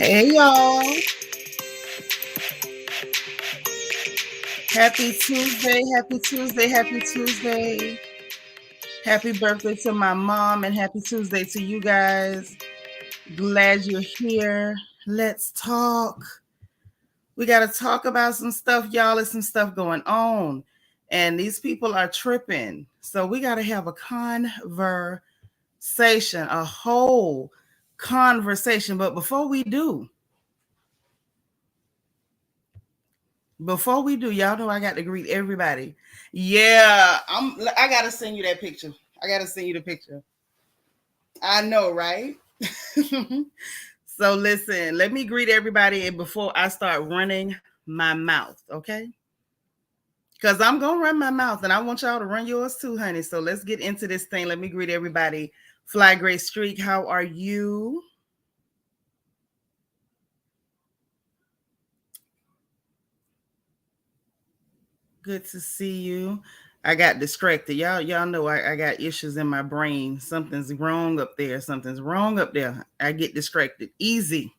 Hey y'all. Happy Tuesday, happy Tuesday, happy Tuesday. Happy birthday to my mom and happy Tuesday to you guys. Glad you're here. Let's talk. We got to talk about some stuff, y'all. There's some stuff going on. And these people are tripping. So we got to have a conversation, a whole conversation. But before we do, y'all know I got to greet everybody. Yeah, I got to send you that picture. I got to send you the picture. I know, right? So listen, let me greet everybody before I start running my mouth, okay? Because I'm going to run my mouth and I want y'all to run yours too, honey. So let's get into this thing. Let me greet everybody. Fly Gray Streak, how are you? Good to see you. I got distracted. Y'all know I got issues in my brain. Something's wrong up there. I get distracted. Easy.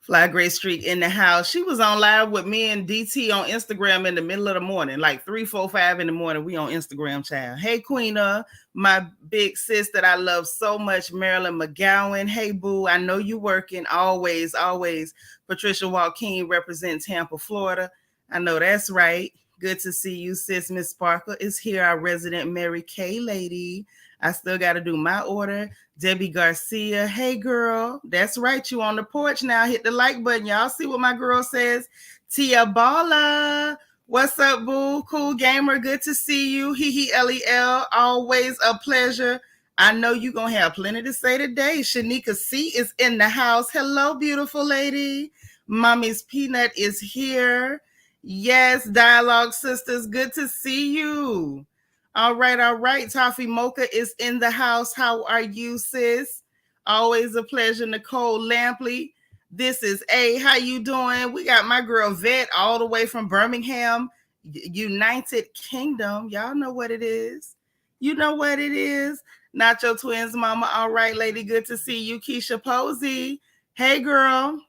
Fly Gray Streak in the house. She was on live with me and DT on Instagram in the middle of the morning, like 3, 4, 5 in the morning. We on Instagram, child. Hey, Queena, my big sis that I love so much, Marilyn McGowan. Hey, boo, I know you working. Always, always. Patricia Joaquin represents Tampa, Florida. I know that's right. Good to see you, sis. Miss Sparkle is here, our resident Mary Kay lady. I still got to do my order. Debbie Garcia. Hey, girl. That's right. You on the porch now. Hit the like button. Y'all see what my girl says. Tia Bala. What's up, boo? Cool gamer. Good to see you. LEL. Always a pleasure. I know you're going to have plenty to say today. Shanika C is in the house. Hello, beautiful lady. Mommy's Peanut is here. Yes, Dialogue Sisters. Good to see you. All right. Toffee Mocha is in the house. How are you, sis? Always a pleasure. Nicole Lampley. This is A. How you doing? We got my girl Vet all the way from Birmingham, United Kingdom. Y'all know what it is. You know what it is. Nacho Twins mama. All right, lady. Good to see you. Keisha Posey. Hey, girl.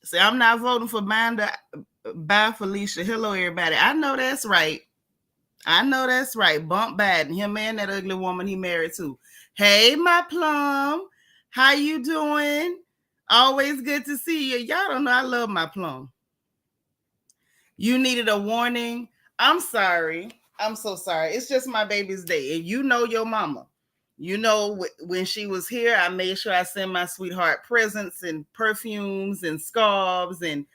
See, I'm not voting for Manda. Bye, Felicia. Hello, everybody. I know that's right. Bump Biden. Him and that ugly woman he married to. Hey, my plum. How you doing? Always good to see you. Y'all don't know I love my plum. You needed a warning. I'm sorry. I'm so sorry. It's just my baby's day. And you know your mama. You know, when she was here, I made sure I sent my sweetheart presents and perfumes and scarves and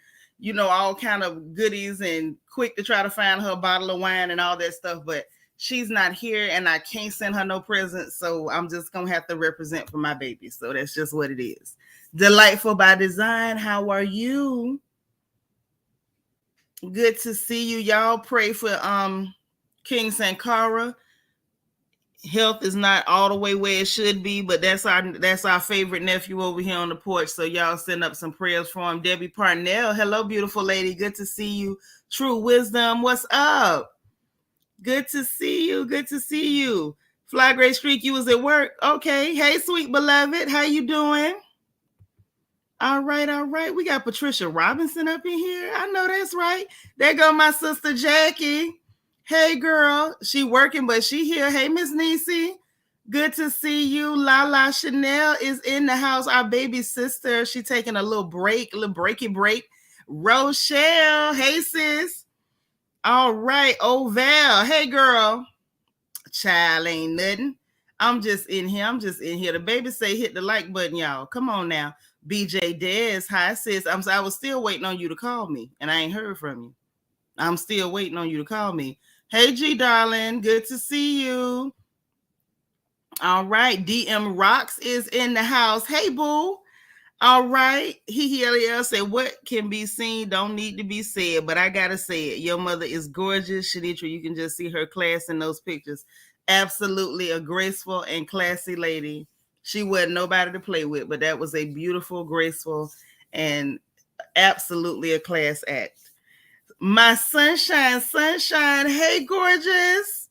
all kind of goodies, and quick to try to find her a bottle of wine and all that stuff. But she's not here and I can't send her no presents, so I'm just gonna have to represent for my baby. So that's just what it is. Delightful by Design, how are you? Good to see you. Y'all pray for King Sankara. Health is not all the way where it should be, but that's our favorite nephew over here on the porch. So y'all send up some prayers for him. Debbie Parnell, hello, beautiful lady. Good to see you. True Wisdom, what's up? Good to see you. Good to see you. Fly Gray Streak, you was at work. Okay. Hey, sweet beloved. How you doing? All right, all right. We got Patricia Robinson up in here. I know that's right. There go my sister Jackie. Hey, girl. She working, but she here. Hey, Miss Niecy. Good to see you. Lala Chanel is in the house. Our baby sister. She taking a little break, a little breaky break. Rochelle. Hey, sis. All right. Oval. Hey, girl. Child ain't nothing. I'm just in here. The baby say hit the like button, y'all. Come on now. BJ Dez, hi sis. I was still waiting on you to call me, and I ain't heard from you. I'm still waiting on you to call me. Hey G darling, good to see you. All right, DM Rocks is in the house. Hey boo. All right. He said, what can be seen don't need to be said, but I gotta say it. Your mother is gorgeous. Seanitra, you can just see her class in those pictures. Absolutely a graceful and classy lady. She wasn't nobody to play with, but that was a beautiful, graceful, and absolutely a class act. My sunshine. Hey, gorgeous.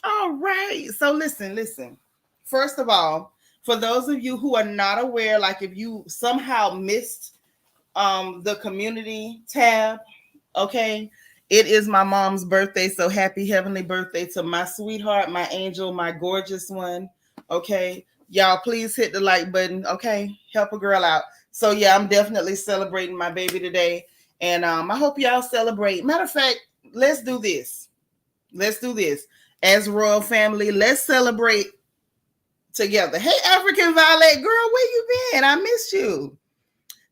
All right. So listen. First of all, for those of you who are not aware, like if you somehow missed the community tab, okay, it is my mom's birthday. So happy heavenly birthday to my sweetheart, my angel, my gorgeous one. Okay. Y'all, please hit the like button. Okay. Help a girl out. So yeah, I'm definitely celebrating my baby today. And I hope y'all celebrate. Matter of fact, let's do this. As royal family, let's celebrate together. Hey, African Violet, girl, where you been? I missed you.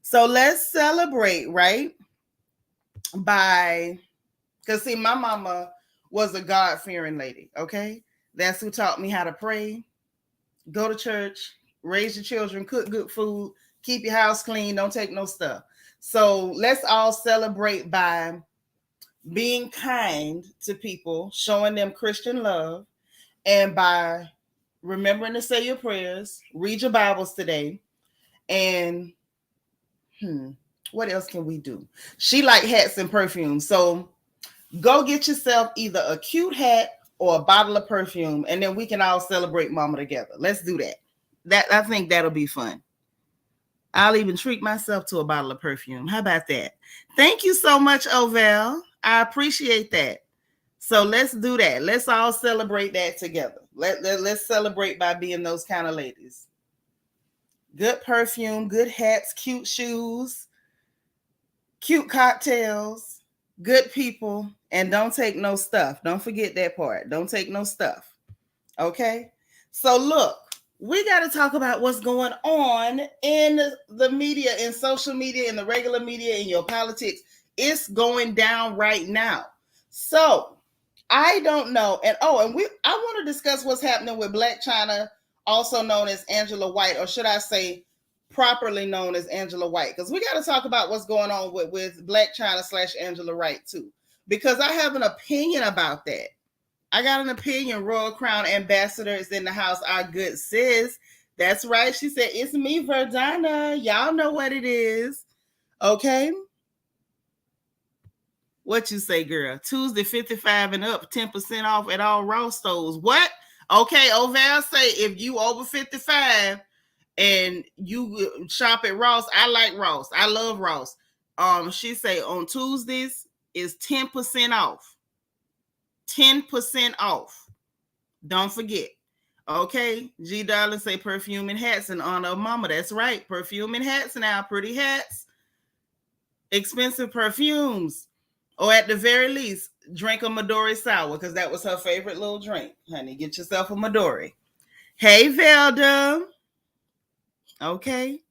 So let's celebrate, right? Because see, my mama was a God-fearing lady, okay? That's who taught me how to pray, go to church, raise your children, cook good food, keep your house clean, don't take no stuff. So let's all celebrate by being kind to people, showing them Christian love, and by remembering to say your prayers, read your Bibles today, and what else can we do? She like hats and perfumes, so go get yourself either a cute hat or a bottle of perfume, and then we can all celebrate mama together. Let's do that. I think that'll be fun. I'll even treat myself to a bottle of perfume. How about that? Thank you so much, Ovel. I appreciate that. So let's do that. Let's all celebrate that together. Let's celebrate by being those kind of ladies. Good perfume, good hats, cute shoes, cute cocktails, good people, and don't take no stuff. Don't forget that part. Don't take no stuff. Okay? So look, we got to talk about what's going on in the media, in social media, in the regular media, in your politics. It's going down right now. So I don't know. And I want to discuss what's happening with Black Chyna, also known as Angela White, or should I say properly known as Angela White, because we got to talk about what's going on with Black Chyna / Angela White too, because I have an opinion about that. I got an opinion. Royal Crown Ambassador is in the house. Our good sis. That's right. She said, it's me, Verdana. Y'all know what it is. Okay. What you say, girl? Tuesday 55 and up, 10% off at all Ross stores. What? Okay, Oval say if you over 55 and you shop at Ross, I like Ross. I love Ross. She say on Tuesdays is 10% off. 10% off. Don't forget. Okay. G Darling say perfume and hats in honor of mama. That's right. Perfume and hats now. Pretty hats. Expensive perfumes. Or at the very least, drink a Midori sour, because that was her favorite little drink. Honey, get yourself a Midori. Hey, Velda. Okay.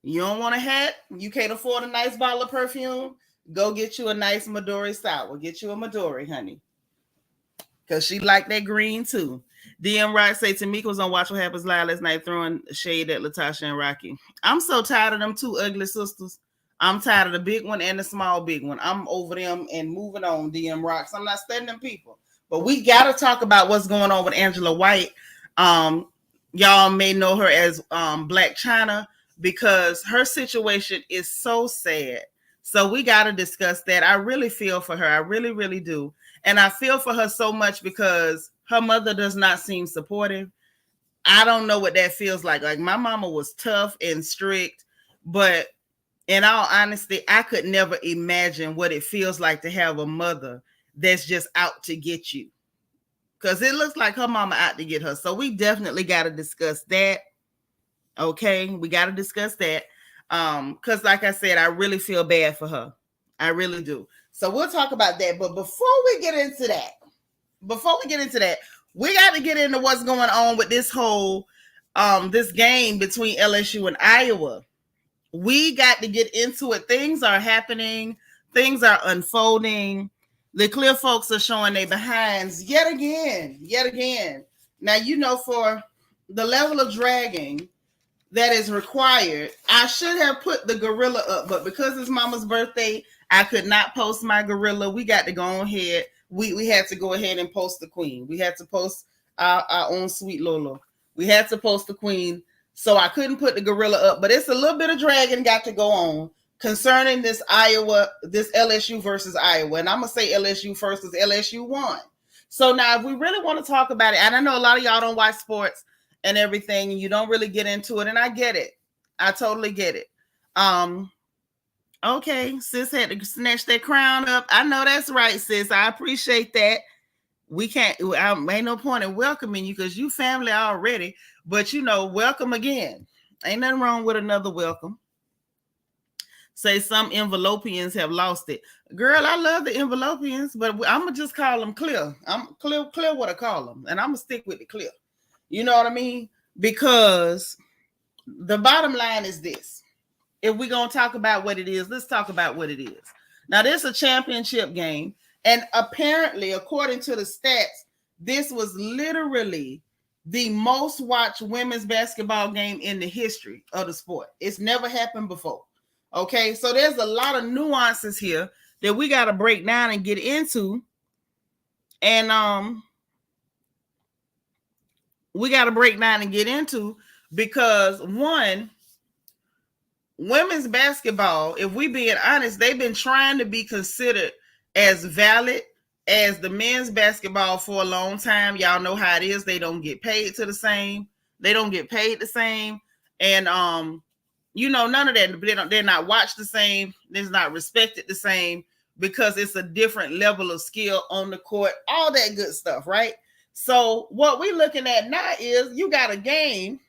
You don't want a hat? You can't afford a nice bottle of perfume? Go get you a nice Midori sour. Get you a Midori, honey. because she liked that green too. DM Rock say Tamika was on Watch What Happens Live last night throwing shade at Latasha and Rocky. I'm so tired of them two ugly sisters. I'm tired of the big one and the small big one. I'm over them and moving on, DM Rocks. I'm not studying them people. But we got to talk about what's going on with Angela White. Y'all may know her as Black Chyna because her situation is so sad. So we got to discuss that. I really feel for her. I really, really do. And I feel for her so much because her mother does not seem supportive. I don't know what that feels like. Like my mama was tough and strict, but in all honesty, I could never imagine what it feels like to have a mother that's just out to get you. Because it looks like her mama out to get her. So we definitely got to discuss that. Okay, we got to discuss that. Because like I said, I really feel bad for her. I really do. So we'll talk about that. But before we get into that, we got to get into what's going on with this whole this game between LSU and Iowa. We got to get into it. Things are happening. Things are unfolding. The clear folks are showing their behinds yet again. Now, you know, for the level of dragging that is required, I should have put the gorilla up, but because it's mama's birthday, I could not post my gorilla. We got to go ahead. We had to go ahead and post the queen. We had to post our own sweet Lola. We had to post the queen. So I couldn't put the gorilla up, but it's a little bit of dragging got to go on concerning this LSU versus Iowa. And I'm going to say LSU first because LSU won. So now if we really want to talk about it, and I know a lot of y'all don't watch sports and everything, and you don't really get into it, and I get it. I totally get it. Okay, sis had to snatch that crown up. I know that's right, sis. I appreciate that. We can't, I ain't no point in welcoming you because you family already, but you know, welcome again. Ain't nothing wrong with another welcome. Say some envelopians have lost it. Girl, I love the envelopians, but I'm going to just call them clear. I'm clear what I call them, and I'm going to stick with the clear. You know what I mean? Because the bottom line is this. If we're going to talk about what it is, let's talk about what it is. Now, this is a championship game. And apparently, according to the stats, this was literally the most watched women's basketball game in the history of the sport. It's never happened before. Okay, so there's a lot of nuances here that we got to break down and get into. And we got to break down and get into because one, women's basketball, if we being honest, they've been trying to be considered as valid as the men's basketball for a long time. Y'all know how it is. They don't get paid to the same. They don't get paid the same. And you know, none of that. They're not watched the same. They're not respected the same because it's a different level of skill on the court. All that good stuff, right? So what we're looking at now is you got a game,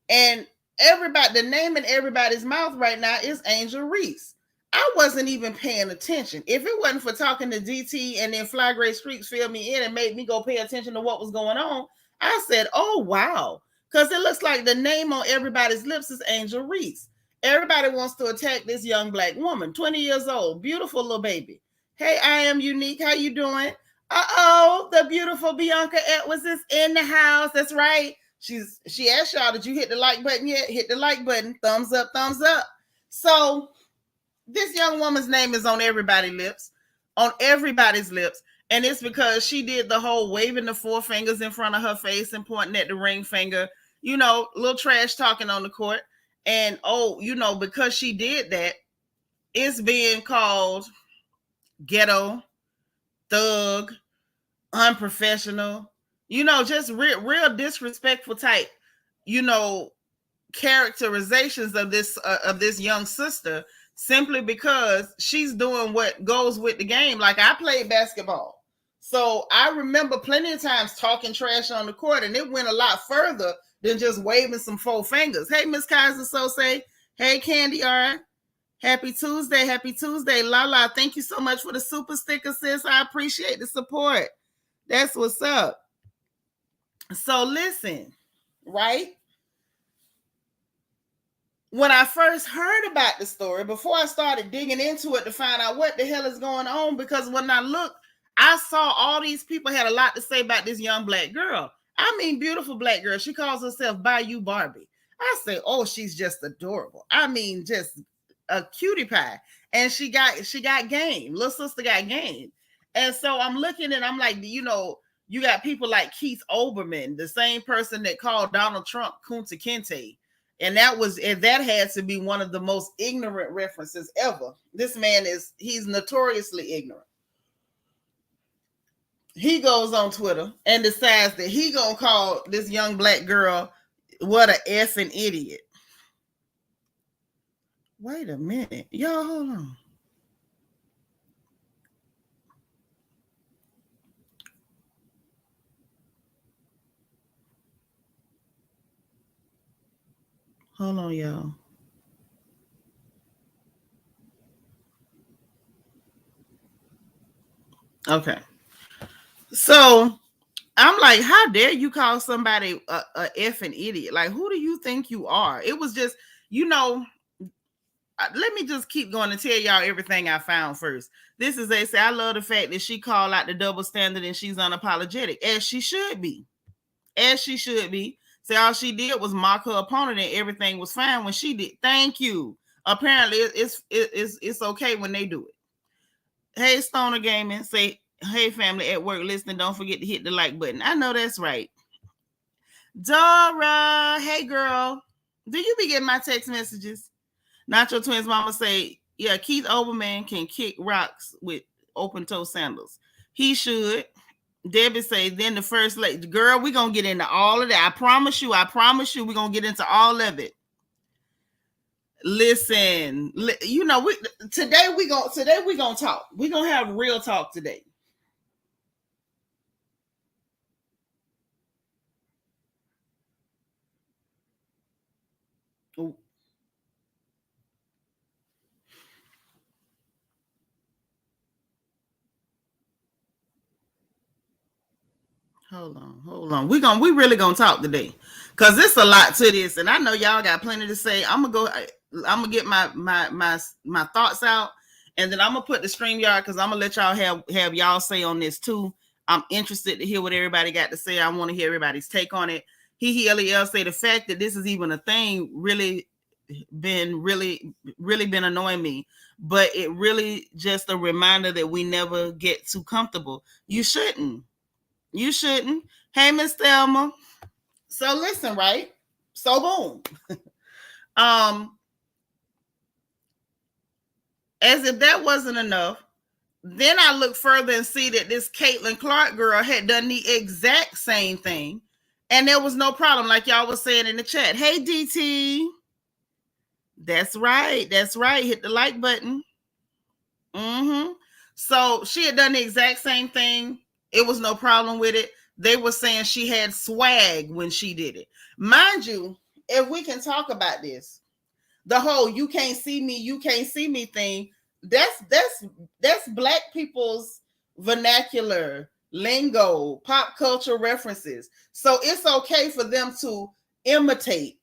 and everybody, the name in everybody's mouth right now is Angel Reese. I wasn't even paying attention. If it wasn't for talking to DT and then Fly Gray Streaks filled me in and made me go pay attention to what was going on, I said, oh, wow. Because it looks like the name on everybody's lips is Angel Reese. Everybody wants to attack this young Black woman, 20 years old, beautiful little baby. Hey, I am unique. How you doing? Uh-oh, the beautiful Bianca Edwards is in the house. That's right. She asked y'all, did you hit the like button yet? Hit the like button. Thumbs up, thumbs up. So this young woman's name is on everybody's lips, and it's because she did the whole waving the four fingers in front of her face and pointing at the ring finger, you know, little trash talking on the court. And you know, because she did that, it's being called ghetto, thug, unprofessional, you know, just real disrespectful type, you know, characterizations of this young sister, simply because she's doing what goes with the game. Like, I played basketball, so I remember plenty of times talking trash on the court, and it went a lot further than just waving some four fingers. Hey, Miss Kaiser Sose. Hey, Candy R. Happy Tuesday. Lala, thank you so much for the super sticker, sis. I appreciate the support. That's what's up. So listen, right? When I first heard about the story, before I started digging into it to find out what the hell is going on, because when I looked, I saw all these people had a lot to say about this young black girl. I mean, beautiful black girl. She calls herself Bayou Barbie. I say, oh, she's just adorable. I mean, just a cutie pie. And she got game. Little sister got game. And so I'm looking and I'm like, you know, you got people like Keith Olbermann, the same person that called Donald Trump Kunta Kinte. And that had to be one of the most ignorant references ever. This man he's notoriously ignorant. He goes on Twitter and decides that he gonna call this young black girl what a effing idiot. Wait a minute, y'all, hold on. Hold on, y'all. Okay. So I'm like, how dare you call somebody a effing idiot? Like, who do you think you are? It was just, you know, let me just keep going and tell y'all everything I found first. This is, they say, I love the fact that she called out the double standard and she's unapologetic, as she should be. As she should be. Say all she did was mock her opponent and everything was fine when she did. Thank you. Apparently, it's okay when they do it. Hey, Stoner Gaming, say, hey, family at work listening, don't forget to hit the like button. I know that's right. Dora, hey, girl. Do you be getting my text messages? Nacho Twins mama say, yeah, Keith Olbermann can kick rocks with open-toe sandals. He should. Debbie say, then the first lady. Girl, we're going to get into all of that. I promise you, we're going to get into all of it. Listen, you know, today we going to talk. We're going to have real talk today. Hold on. We really gonna talk today, cause it's a lot to this, and I know y'all got plenty to say. I'm gonna get my thoughts out, and then I'm gonna put the StreamYard, cause I'm gonna let y'all have y'all say on this too. I'm interested to hear what everybody got to say. I want to hear everybody's take on it. LEL say the fact that this is even a thing really been annoying me, but it really just a reminder that we never get too comfortable. You shouldn't. Hey, Miss Thelma. So listen, right? So boom. As if that wasn't enough, then I look further and see that this Caitlin Clark girl had done the exact same thing, and there was no problem, like y'all was saying in the chat. Hey, DT. That's right. Hit the like button. So she had done the exact same thing. It was no problem with it. They were saying she had swag when she did it. Mind you, if we can talk about this, the whole you can't see me thing, that's black people's vernacular, lingo, pop culture references. So it's okay for them to imitate.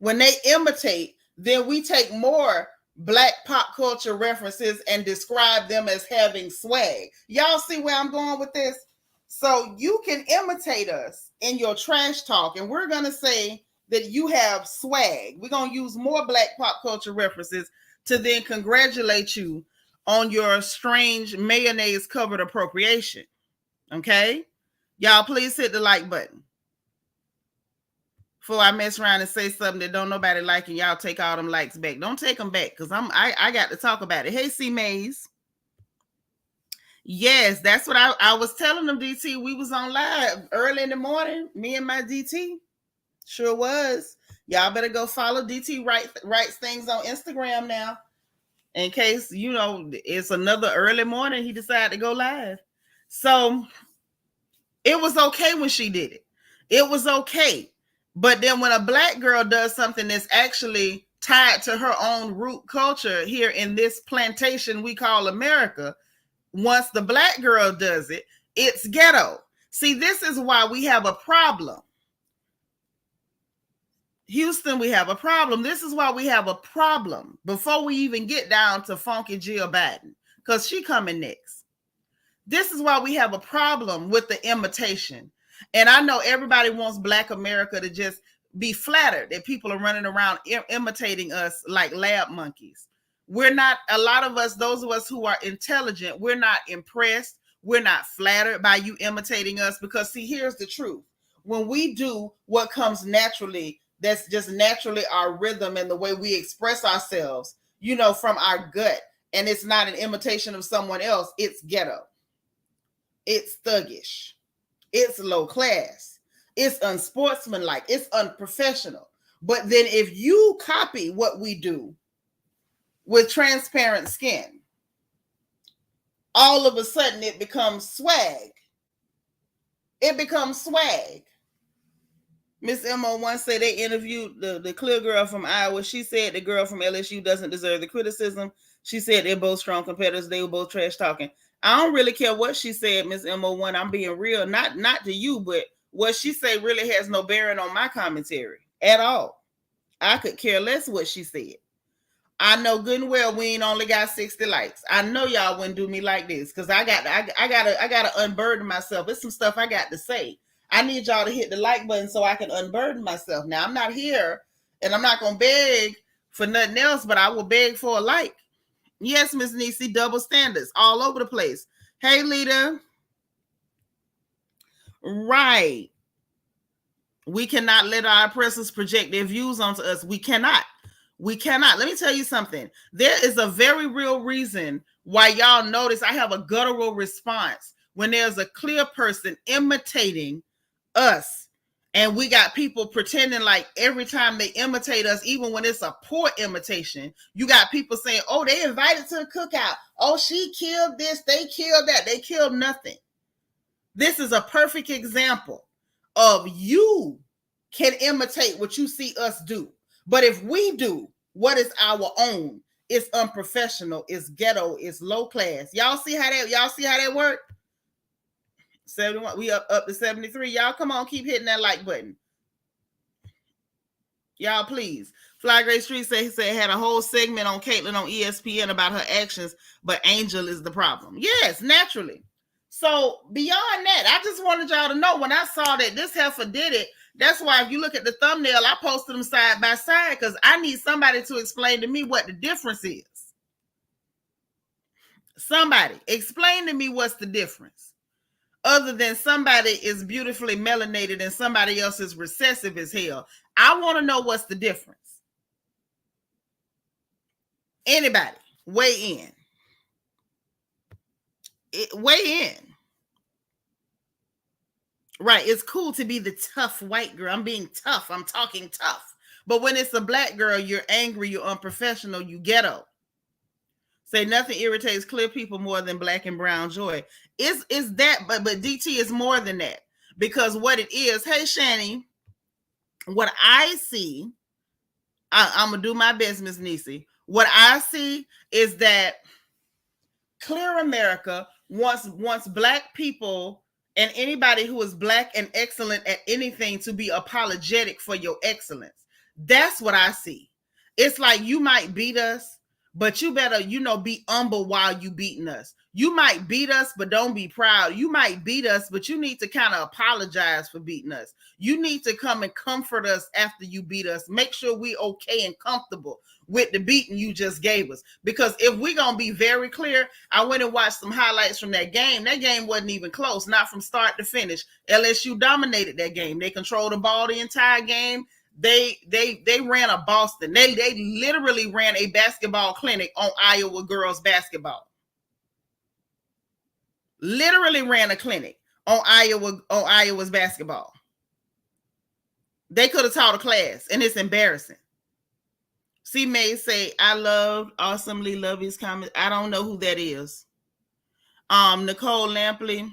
When they imitate, then we take more black pop culture references and describe them as having swag. Y'all see where I'm going with this? So you can imitate us in your trash talk, and we're going to say that you have swag. We're going to use more black pop culture references to then congratulate you on your strange mayonnaise covered appropriation. Okay? Y'all please hit the like button. Before I mess around and say something that don't nobody like, and y'all take all them likes back. Don't take them back, because I got to talk about it. Hey, C Maze. Yes, that's what I was telling them, DT. We was on live early in the morning, me and my DT. Sure was. Y'all better go follow DT writes things on Instagram now. In case, you know, it's another early morning, he decided to go live. So it was okay when she did it. It was okay. But then when a black girl does something that's actually tied to her own root culture here in this plantation we call America, once the black girl does it, it's ghetto. See, this is why we have a problem. Houston, we have a problem. This is why we have a problem before we even get down to Funky Jill Biden, because she coming next. This is why we have a problem with the imitation. And I know everybody wants Black America to just be flattered that people are running around imitating us like lab monkeys. We're not, a lot of us, those of us who are intelligent, we're not impressed. We're not flattered by you imitating us because, see, here's the truth. When we do what comes naturally, that's just naturally our rhythm and the way we express ourselves, you know, from our gut, and it's not an imitation of someone else, it's ghetto. It's thuggish. It's low class. It's unsportsmanlike. It's unprofessional. But then if you copy what we do with transparent skin, all of a sudden it becomes swag. It becomes swag. Miss MO1 said they interviewed the clear girl from Iowa. She said the girl from LSU doesn't deserve the criticism. She said they're both strong competitors. They were both trash talking. I don't really care what she said, Miss MO1. I'm being real, not to you, but what she said really has no bearing on my commentary at all. I could care less what she said. I know good and well we ain't only got 60 likes. I know y'all wouldn't do me like this because I gotta unburden myself. It's some stuff I got to say. I need y'all to hit the like button so I can unburden myself. Now, I'm not here and I'm not going to beg for nothing else, but I will beg for a like. Yes, Miss Niecy, double standards all over the place. Hey, Lita. Right. We cannot let our oppressors project their views onto us. We cannot. We cannot. Let me tell you something. There is a very real reason why y'all notice I have a guttural response when there's a clear person imitating us, and we got people pretending like every time they imitate us, even when it's a poor imitation, you got people saying, oh, they invited to a cookout, oh, she killed this, they killed that. They killed nothing. This is a perfect example of you can imitate what you see us do, but if we do what is our own, it's unprofessional, it's ghetto, it's low class. Y'all see how that work? 71, we up to 73. Y'all come on, keep hitting that like button. Y'all, please. Fly Gray Street said he had a whole segment on Caitlyn on ESPN about her actions, but Angel is the problem. Yes, naturally. So beyond that, I just wanted y'all to know when I saw that this heifer did it. That's why if you look at the thumbnail, I posted them side by side because I need somebody to explain to me what the difference is. Somebody explain to me what's the difference. Other than somebody is beautifully melanated and somebody else is recessive as hell. I want to know what's the difference. Anybody, weigh in. Weigh in. Right, it's cool to be the tough white girl. I'm being tough. I'm talking tough. But when it's a black girl, you're angry, you're unprofessional, you ghetto. Say nothing irritates clear people more than black and brown joy. Is that, but DT is more than that. Because what it is, hey Shani, what I see, I'm gonna do my best, Miss Niecy. What I see is that Clear America wants black people and anybody who is black and excellent at anything to be apologetic for your excellence. That's what I see. It's like you might beat us, but you better, be humble while you beating us. You might beat us, but don't be proud. You might beat us, but you need to kind of apologize for beating us. You need to come and comfort us after you beat us. Make sure we okay and comfortable with the beating you just gave us. Because if we're going to be very clear, I went and watched some highlights from that game. That game wasn't even close, not from start to finish. LSU dominated that game. They controlled the ball the entire game. They ran a Boston. They literally ran a basketball clinic on Iowa girls basketball. Literally ran a clinic on Iowa's basketball. They could have taught a class, and it's embarrassing. C. May say, I awesomely love his comments. I don't know who that is. Nicole Lampley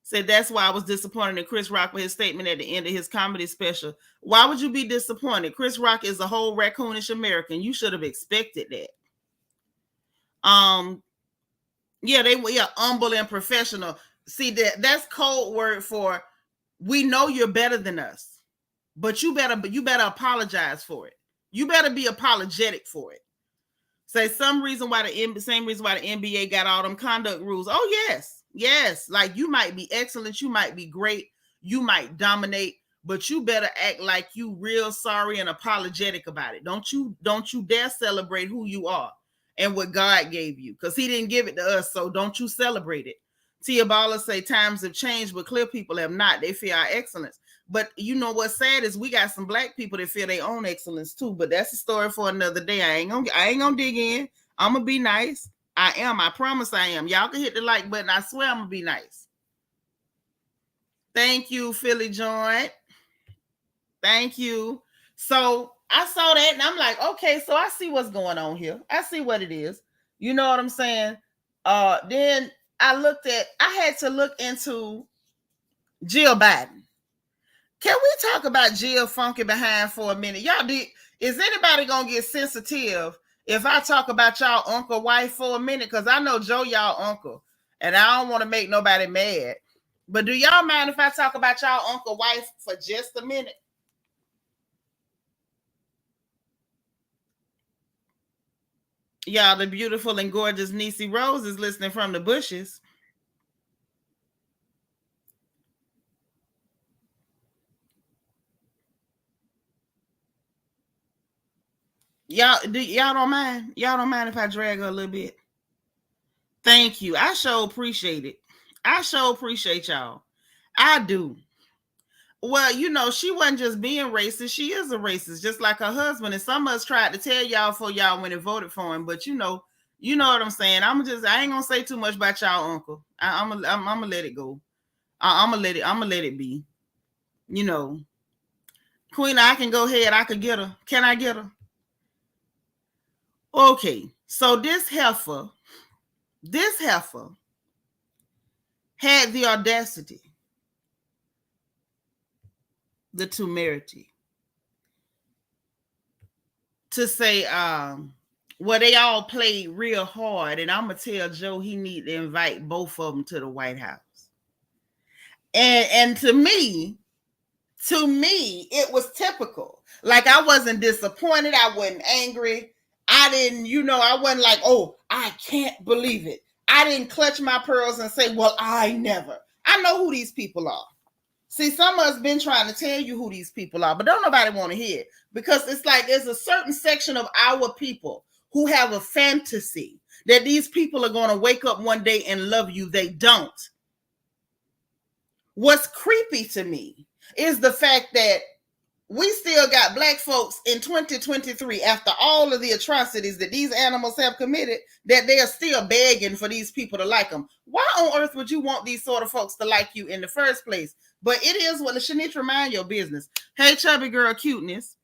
said that's why I was disappointed in Chris Rock with his statement at the end of his comedy special. Why would you be disappointed? Chris Rock is a whole raccoonish American. You should have expected that. They were humble and professional. See, that's code word for we know you're better than us, but you better apologize for it. You better be apologetic for it. Say same reason why the NBA got all them conduct rules. Oh yes, Yes, like you might be excellent, you might be great, you might dominate, but you better act like you real sorry and apologetic about it. Don't you dare celebrate who you are and what God gave you, because he didn't give it to us, so don't you celebrate it. Tia Bala say times have changed, but clear people have not. They fear our excellence. But you know what's sad is we got some black people that fear their own excellence too. But that's a story for another day. I ain't gonna dig in. I'm gonna be nice. I am. I promise I am. Y'all can hit the like button. I swear I'm gonna be nice. Thank you, Philly Joint. Thank you. So I saw that and I'm like, okay, so I see what's going on here. I see what it is. You know what I'm saying? Then I had to look into Jill Biden. Can we talk about Jill funky behind for a minute? Is anybody gonna get sensitive if I talk about y'all uncle wife for a minute? Because I know Joe y'all uncle, and I don't want to make nobody mad. But do y'all mind if I talk about y'all uncle wife for just a minute? Y'all, the beautiful and gorgeous Niecy Rose is listening from the bushes. Y'all don't mind? Y'all don't mind if I drag her a little bit? Thank you. I sure appreciate it. I sure appreciate y'all. I do. Well, she wasn't just being racist. She is a racist, just like her husband. And some of us tried to tell y'all for y'all when they voted for him. But you know what I'm saying. I ain't gonna say too much about y'all uncle. I'm gonna let it go. I'm gonna let it be. Queen, I can go ahead. I could get her. Can I get her? Okay. So this heifer had the audacity, the temerity to say, well, they all played real hard, and I'm gonna tell Joe he need to invite both of them to the White House. And to me, it was typical. Like, I wasn't disappointed, I wasn't angry, I didn't, I wasn't like, oh, I can't believe it. I didn't clutch my pearls and say, well, I never. I know who these people are. See, some of us been trying to tell you who these people are, but don't nobody want to hear it, because it's like there's a certain section of our people who have a fantasy that these people are going to wake up one day and love you. They don't. What's creepy to me is the fact that we still got black folks in 2023, after all of the atrocities that these animals have committed, that they are still begging for these people to like them. Why on earth would you want these sort of folks to like you in the first place? But it is what the Seanitra, mind your business. Hey, chubby girl cuteness.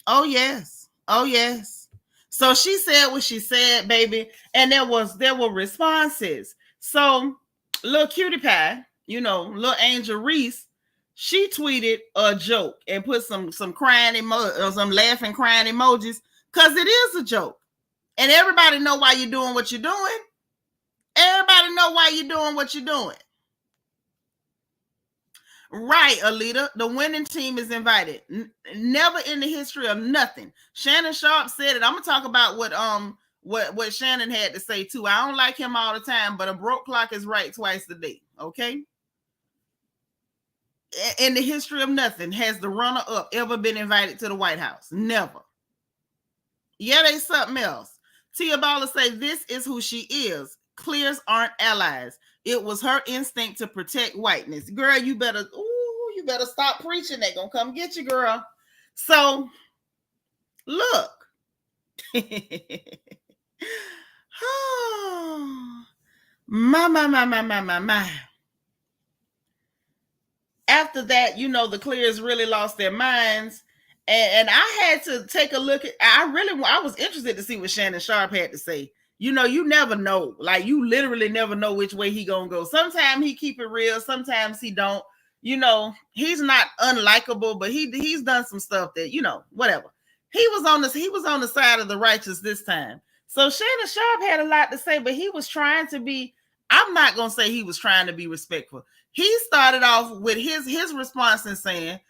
Oh, yes. Oh, yes. So she said what she said, baby. And there were responses. So little cutie pie, little Angel Reese, she tweeted a joke and put some crying some laughing, crying emojis, because it is a joke. And everybody know why you're doing what you're doing. Everybody know why you're doing what you're doing. Right, Alita. The winning team is invited. Never in the history of nothing. Shannon Sharp said it. I'm gonna talk about what Shannon had to say too. I don't like him all the time, but a broke clock is right twice a day. Okay. In the history of nothing, has the runner-up ever been invited to the White House? Never. Yeah, they something else. Tia Bala say this is who she is. Clears aren't allies. It was her instinct to protect whiteness. Girl, you better stop preaching. They gonna come get you, girl. So look. Oh, my. After that, the Clears really lost their minds. And I had to take a look at, I was interested to see what Shannon Sharp had to say. You never know. Like, you literally never know which way he gonna go. Sometimes he keep it real, sometimes he don't. He's not unlikable, but he's done some stuff that, whatever. He was on the side of the righteous this time. So Shannon Sharp had a lot to say, but he was trying to be, I'm not gonna say he was trying to be respectful. He started off with his response and saying,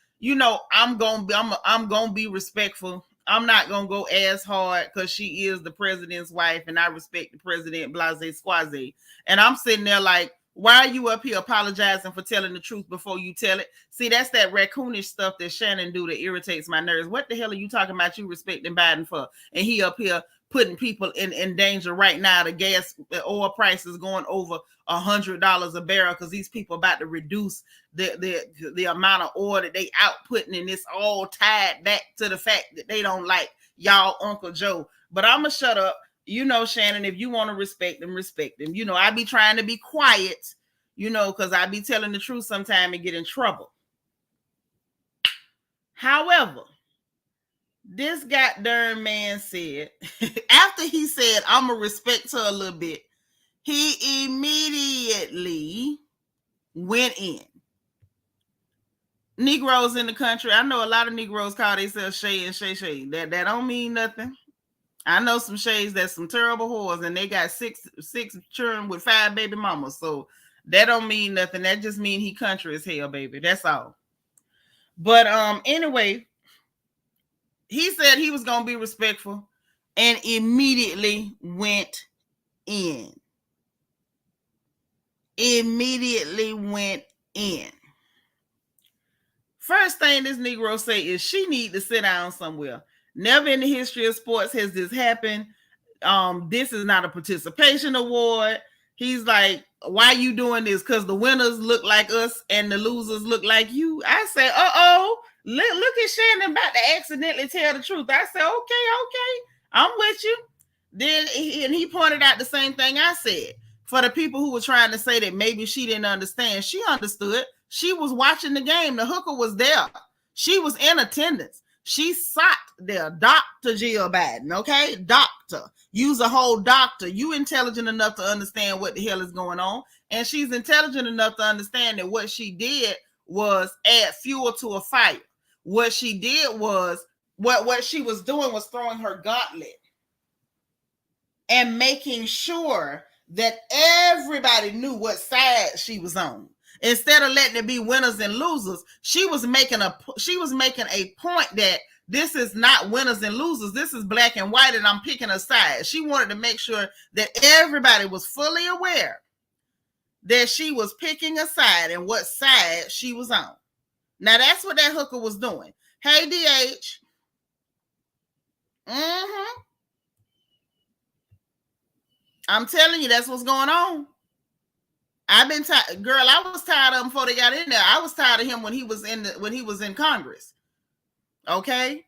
I'm gonna be respectful. I'm not gonna go as hard because she is the president's wife, and I respect the president, blase squaze. And I'm sitting there like, why are you up here apologizing for telling the truth before you tell it? See, that's that raccoonish stuff that Shannon do that irritates my nerves. What the hell are you talking about? You respecting Biden for? And he up here putting people in danger right now. The oil prices going over $100 a barrel because these people about to reduce the amount of oil that they outputting, and it's all tied back to the fact that they don't like y'all Uncle Joe. But I'm gonna shut up. You know, Shannon, if you want to respect them, respect them. You know, I be trying to be quiet, you know, because I be telling the truth sometime and get in trouble. However, this goddamn man said, after he said, I'm going to respect her a little bit, he immediately went in. Negroes in the country, I know a lot of Negroes call themselves Shay and Shay Shay. That don't mean nothing. I know some Shays that's some terrible whores, and they got six children with 5 baby mamas. So that don't mean nothing. That just mean he country as hell, baby. That's all. But anyway, he said he was gonna be respectful and immediately went in. First thing this Negro say is she need to sit down somewhere. Never in the history of sports has this happened. This is not a participation award. He's like, why you doing this? Because the winners look like us and the losers look like you. I say, look at Shannon about to accidentally tell the truth. I said, okay, I'm with you. Then he pointed out the same thing I said. For the people who were trying to say that maybe she didn't understand, she understood. She was watching the game. The hooker was there. She was in attendance. She sat there, Dr. Jill Biden, okay? Doctor. Use a whole doctor. You intelligent enough to understand what the hell is going on. And she's intelligent enough to understand that what she did was add fuel to a fire. What she did was, what she was doing was throwing her gauntlet and making sure that everybody knew what side she was on. Instead of letting it be winners and losers, she was making a point that this is not winners and losers. This is black and white, and I'm picking a side. She wanted to make sure that everybody was fully aware that she was picking a side and what side she was on. Now, that's what that hooker was doing. Hey, DH. I'm telling you, that's what's going on. I've been tired, girl. I was tired of him before they got in there. I was tired of him when he was in Congress. Okay,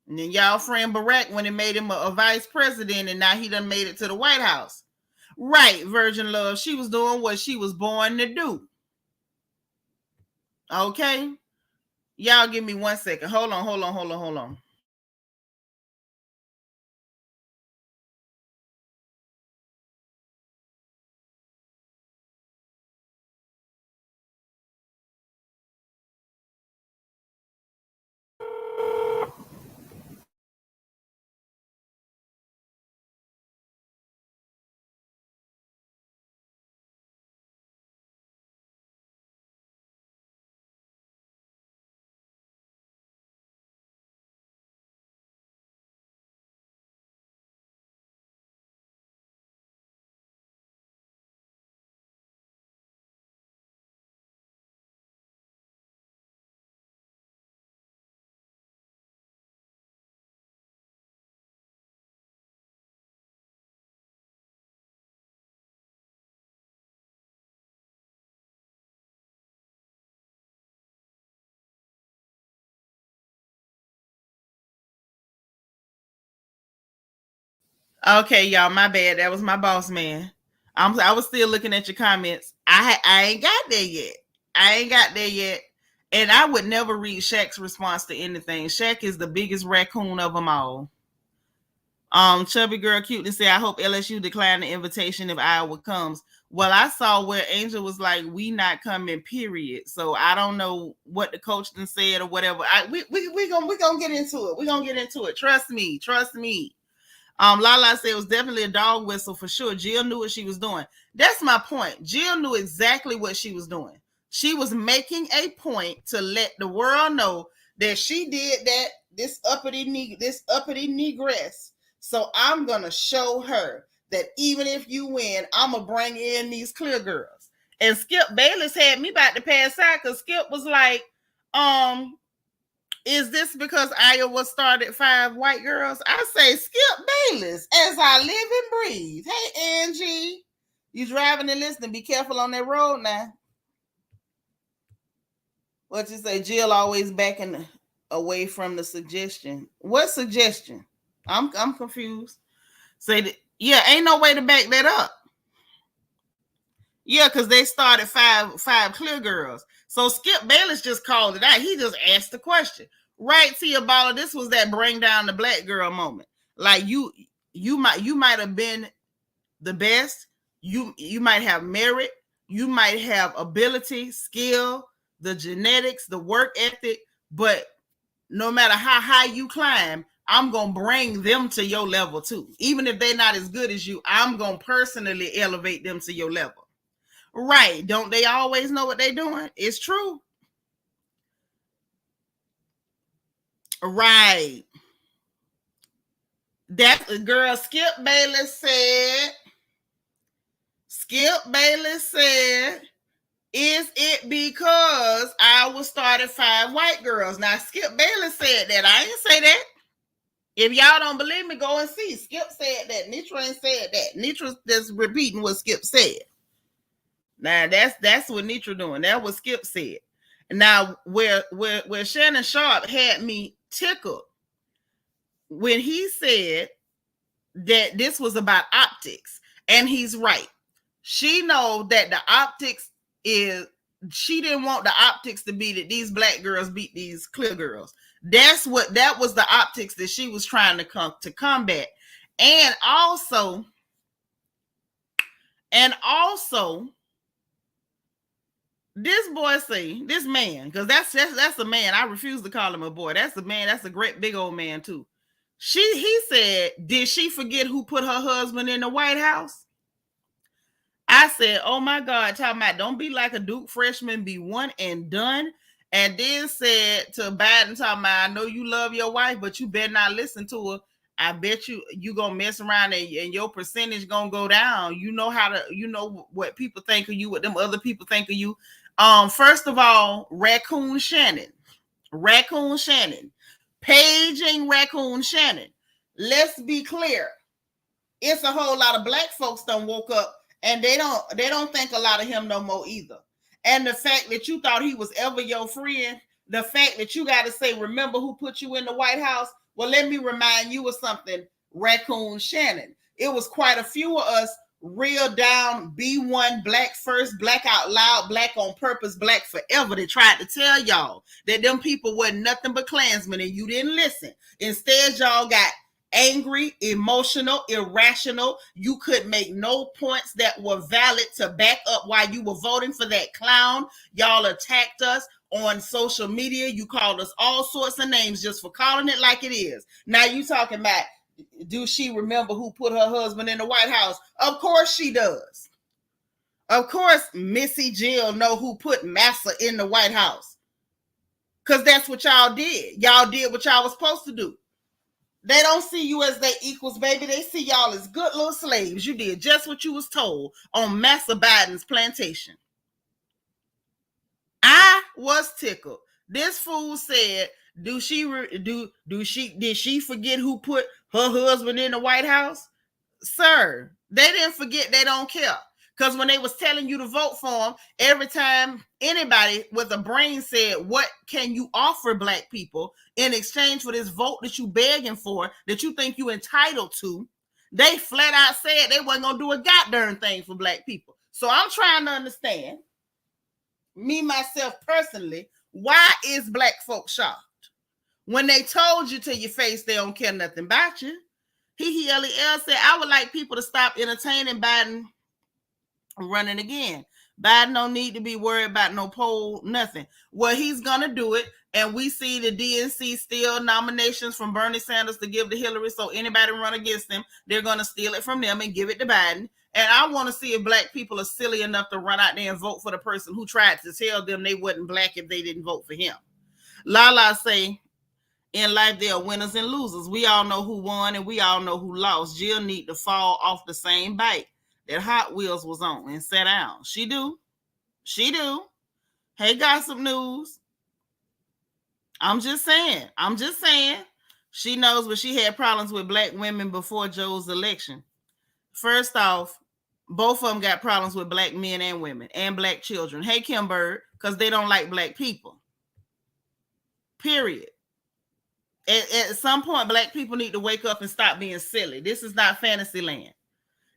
and then y'all friend Barack when it made him a vice president, and now he done made it to the White House. Right, Virgin Love. She was doing what she was born to do. Okay, y'all give me 1 second. Hold on. Okay, y'all, my bad. That was my boss man. I was still looking at your comments. I ain't got there yet. And I would never read Shaq's response to anything. Shaq is the biggest raccoon of them all. Chubby Girl Cute said, I hope LSU declined the invitation if Iowa comes. Well, I saw where Angel was like, we not coming, period. So I don't know what the coach then said or whatever. We gonna get into it. We're gonna get into it. Trust me. Lala said it was definitely a dog whistle for sure. Jill knew what she was doing. That's my point. Jill knew exactly what she was doing. She was making a point to let the world know that she did that, this uppity negress. So I'm gonna show her that even if you win, I'm gonna bring in these clear girls. And Skip Bayless had me about to pass out because Skip was like, is this because Iowa started 5 white girls? I say, Skip Bayless, as I live and breathe. Hey, Angie, you driving and listening. Be careful on that road now. What you say? Jill always backing away from the suggestion. What suggestion? I'm confused. Say that, yeah, ain't no way to back that up. Yeah, because they started five clear girls. So Skip Bayless just called it out. He just asked the question. Right, Tia Baller, this was that bring down the black girl moment. Like you might have been the best. You might have merit. You might have ability, skill, the genetics, the work ethic. But no matter how high you climb, I'm going to bring them to your level too. Even if they're not as good as you, I'm going to personally elevate them to your level. Right. Don't they always know what they're doing? It's true. Right. That girl Skip Bayless said, is it because I was started 5 white girls? Now, Skip Bayless said that. I didn't say that. If y'all don't believe me, go and see. Skip said that. Nitra ain't said that. Nitra's just repeating what Skip said. Now, that's what Nitra doing. That's what Skip said. Now, where Shannon Sharp had me tickled when he said that this was about optics, and he's right. She know that the optics is, she didn't want the optics to be that these black girls beat these clear girls. That was the optics that she was trying to combat. And also, this boy say, this man, because that's a man. I refuse to call him a boy. That's a man. That's a great big old man too. He said, did she forget who put her husband in the White House? I said, oh my God, talking about don't be like a Duke freshman, be one and done. And then said to Biden, talking about, I know you love your wife, but you better not listen to her. I bet you gonna mess around and your percentage gonna go down. You know what people think of you, what them other people think of you. First of all, Raccoon Shannon, paging Raccoon Shannon. Let's be clear. It's a whole lot of black folks done woke up and they don't think a lot of him no more either. And the fact that you thought he was ever your friend, the fact that you got to say, remember who put you in the White House? Well, let me remind you of something, Raccoon Shannon. It was quite a few of us real down B1, black first, black out loud, black on purpose, black forever. They tried to tell y'all that them people wasn't nothing but Klansmen and you didn't listen. Instead, y'all got angry, emotional, irrational. You could make no points that were valid to back up why you were voting for that clown. Y'all attacked us on social media. You called us all sorts of names just for calling it like it is. Now you talking about, do she remember who put her husband in the White House? Of course she does. Of course Missy Jill know who put Massa in the White House. Because that's what y'all did. Y'all did what y'all was supposed to do. They don't see you as their equals, baby. They see y'all as good little slaves. You did just what you was told on Massa Biden's plantation. I was tickled. This fool said, did she forget who put her husband in the White House? Sir, they didn't forget. They don't care. Because when they was telling you to vote for them, every time anybody with a brain said, what can you offer black people in exchange for this vote that you begging for, that you think you entitled to, they flat out said they wasn't going to do a goddamn thing for black people. So I'm trying to understand, me, myself, personally, why is black folks shocked? When they told you to your face they don't care nothing about you. LEL said, I would like people to stop entertaining Biden running again. Biden don't need to be worried about no poll, nothing. Well, he's going to do it. And we see the DNC steal nominations from Bernie Sanders to give to Hillary. So anybody run against them, they're going to steal it from them and give it to Biden. And I want to see if black people are silly enough to run out there and vote for the person who tried to tell them they wasn't black if they didn't vote for him. Lala say, in life there are winners and losers. We all know who won and we all know who lost. Jill need to fall off the same bike that Hot Wheels was on and sit down. She do. She do. Hey, gossip news. I'm just saying. I'm just saying. She knows, but she had problems with black women before Joe's election. First off, both of them got problems with black men and women and black children. Hey, Kim Bird, because they don't like black people. Period. At some point, black people need to wake up and stop being silly. This is not fantasy land.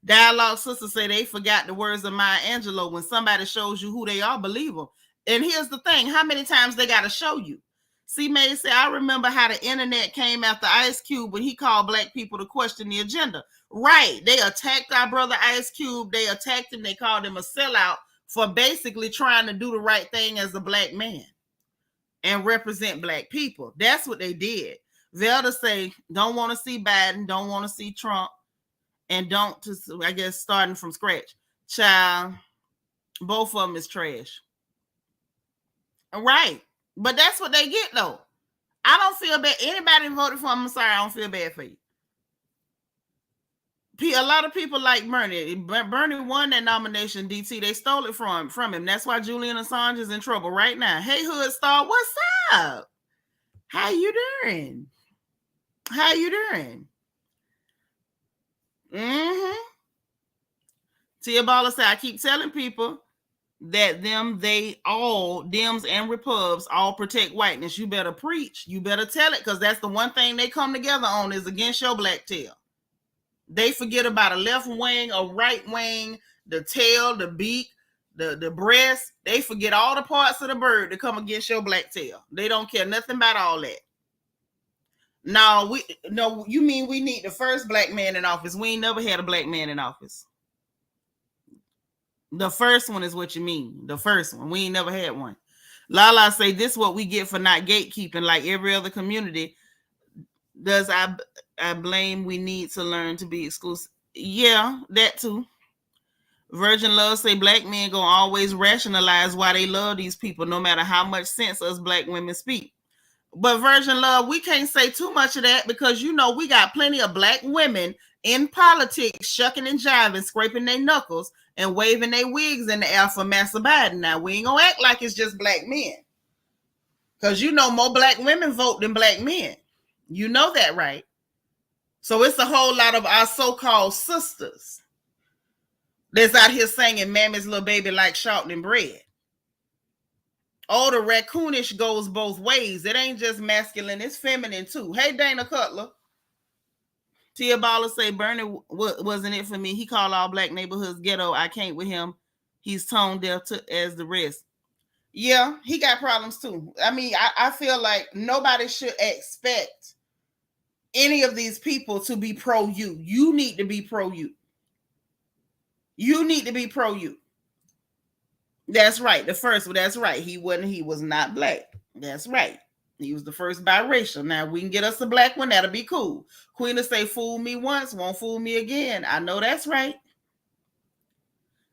Dialogue Sister say they forgot the words of Maya Angelou. When somebody shows you who they are, believe them. And here's the thing. How many times they got to show you? C. May said, I remember how the internet came after Ice Cube when he called black people to question the agenda. Right. They attacked our brother Ice Cube. They attacked him. They called him a sellout for basically trying to do the right thing as a black man and represent black people. That's what they did. Velda say, don't want to see Biden, don't want to see Trump, and don't, I guess, starting from scratch. Child, both of them is trash. Right. But that's what they get, though. I don't feel bad. Anybody voted for him, I'm sorry, I don't feel bad for you. A lot of people like Bernie. Bernie won that nomination, DT. They stole it from him. That's why Julian Assange is in trouble right now. Hey, Hood Star, what's up? How you doing? How you doing? Tia Baller said, I keep telling people that Dems and Repubs all protect whiteness. You better preach. You better tell it, because that's the one thing they come together on is against your black tail. They forget about a left wing, a right wing, the tail, the beak, the breast. They forget all the parts of the bird to come against your black tail. They don't care nothing about all that. No, you mean we need the first black man in office. We ain't never had a black man in office. The first one is what you mean. The first one. We ain't never had one. Lala say, this is what we get for not gatekeeping like every other community. Does I blame we need to learn to be exclusive? Yeah, that too. Virgin Love say black men gonna always rationalize why they love these people, no matter how much sense us black women speak. But Virgin Love, we can't say too much of that, because you know we got plenty of black women in politics shucking and jiving, scraping their knuckles and waving their wigs in the air for Master Biden. Now, we ain't gonna act like it's just black men, because you know more black women vote than black men. You know that, right? So it's a whole lot of our so-called sisters that's out here singing Mammy's Little Baby like shortening bread. Oh, the raccoonish goes both ways. It ain't just masculine, it's feminine too. Hey, Dana Cutler. Tia Baller say, Bernie wasn't it for me. He called all black neighborhoods ghetto. I can't with him. He's tone deaf as the rest. Yeah, he got problems too. I mean, I feel like nobody should expect any of these people to be pro you. You need to be pro you. You need to be pro you. That's right. The first one, that's right. He was not black. That's right. He was the first biracial. Now we can get us a black one. That'll be cool. Queen will say, fool me once, won't fool me again. I know that's right.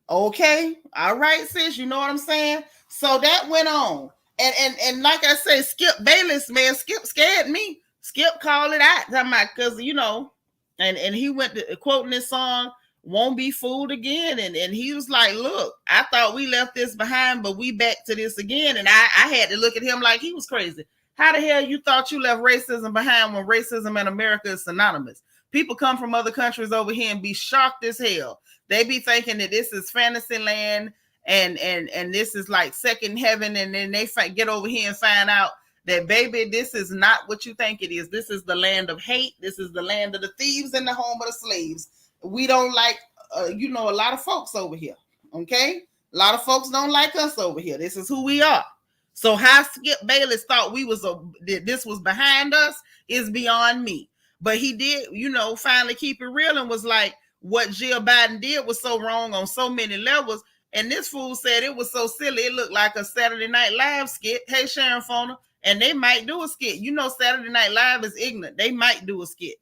Okay. All right, sis. You know what I'm saying? So that went on. And like I said, Skip Bayless, man, Skip scared me. Skip called it out. Because, you know, and he went to quoting this song, Won't Be Fooled Again. And he was like, look, I thought we left this behind, but we back to this again. And I had to look at him like he was crazy. How the hell you thought you left racism behind when racism in America is synonymous? People come from other countries over here and be shocked as hell. They be thinking that this is fantasy land and this is like second heaven. And then they get over here and find out that, baby, this is not what you think it is. This is the land of hate. This is the land of the thieves and the home of the slaves. We don't like, a lot of folks over here. Okay. A lot of folks don't like us over here. This is who we are. So how Skip Bayless thought this was behind us is beyond me. But he did, finally keep it real and was like, what Jill Biden did was so wrong on so many levels. And this fool said it was so silly. It looked like a Saturday Night Live skit. Hey, Sharon Fona. And they might do a skit. Saturday Night Live is ignorant. They might do a skit.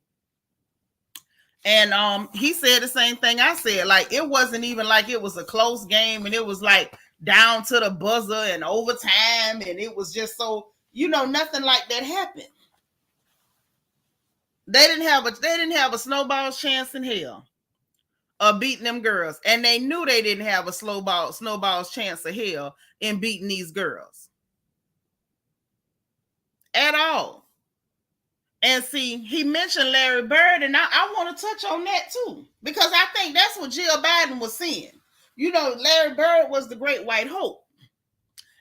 And he said the same thing I said. Like, it wasn't even like it was a close game and it was like down to the buzzer and overtime. And it was just so, nothing like that happened. They didn't have a snowball's chance in hell of beating them girls. And they knew they didn't have a snowball's chance of hell in beating these girls. At all. And see, he mentioned Larry Bird, and I want to touch on that too, because I think that's what Jill Biden was saying. Larry Bird was the great white hope,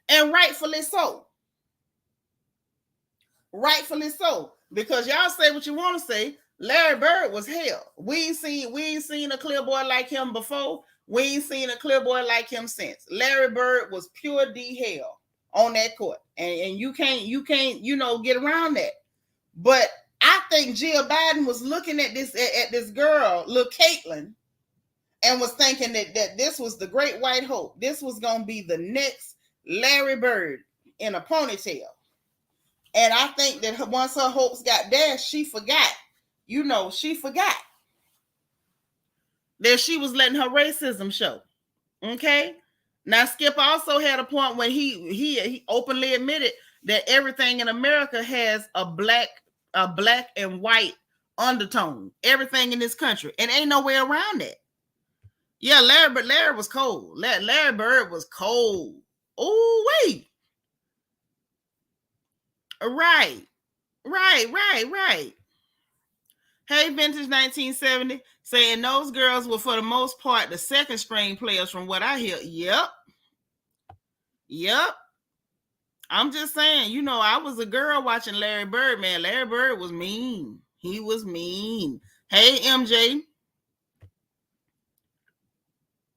and rightfully so. Rightfully so, because y'all say what you want to say. Larry Bird was hell. We ain't seen a clear boy like him before. We ain't seen a clear boy like him since. Larry Bird was pure D hell on that court, and you can't get around that. But I think Jill Biden was looking at this girl, little Caitlin, and was thinking that this was the great white hope. This was gonna be the next Larry Bird in a ponytail. And I think that once her hopes got dashed, she forgot. She forgot that she was letting her racism show. Okay. Now Skip also had a point when he openly admitted that everything in America has a black and white undertone. Everything in this country, and ain't no way around that. Yeah, Larry was cold. Larry Bird was cold. Oh wait. Right. Hey, Vintage 1970, saying those girls were for the most part the second string players from what I hear. Yep. I'm just saying, I was a girl watching Larry Bird, man. Larry Bird was mean. He was mean. Hey, MJ.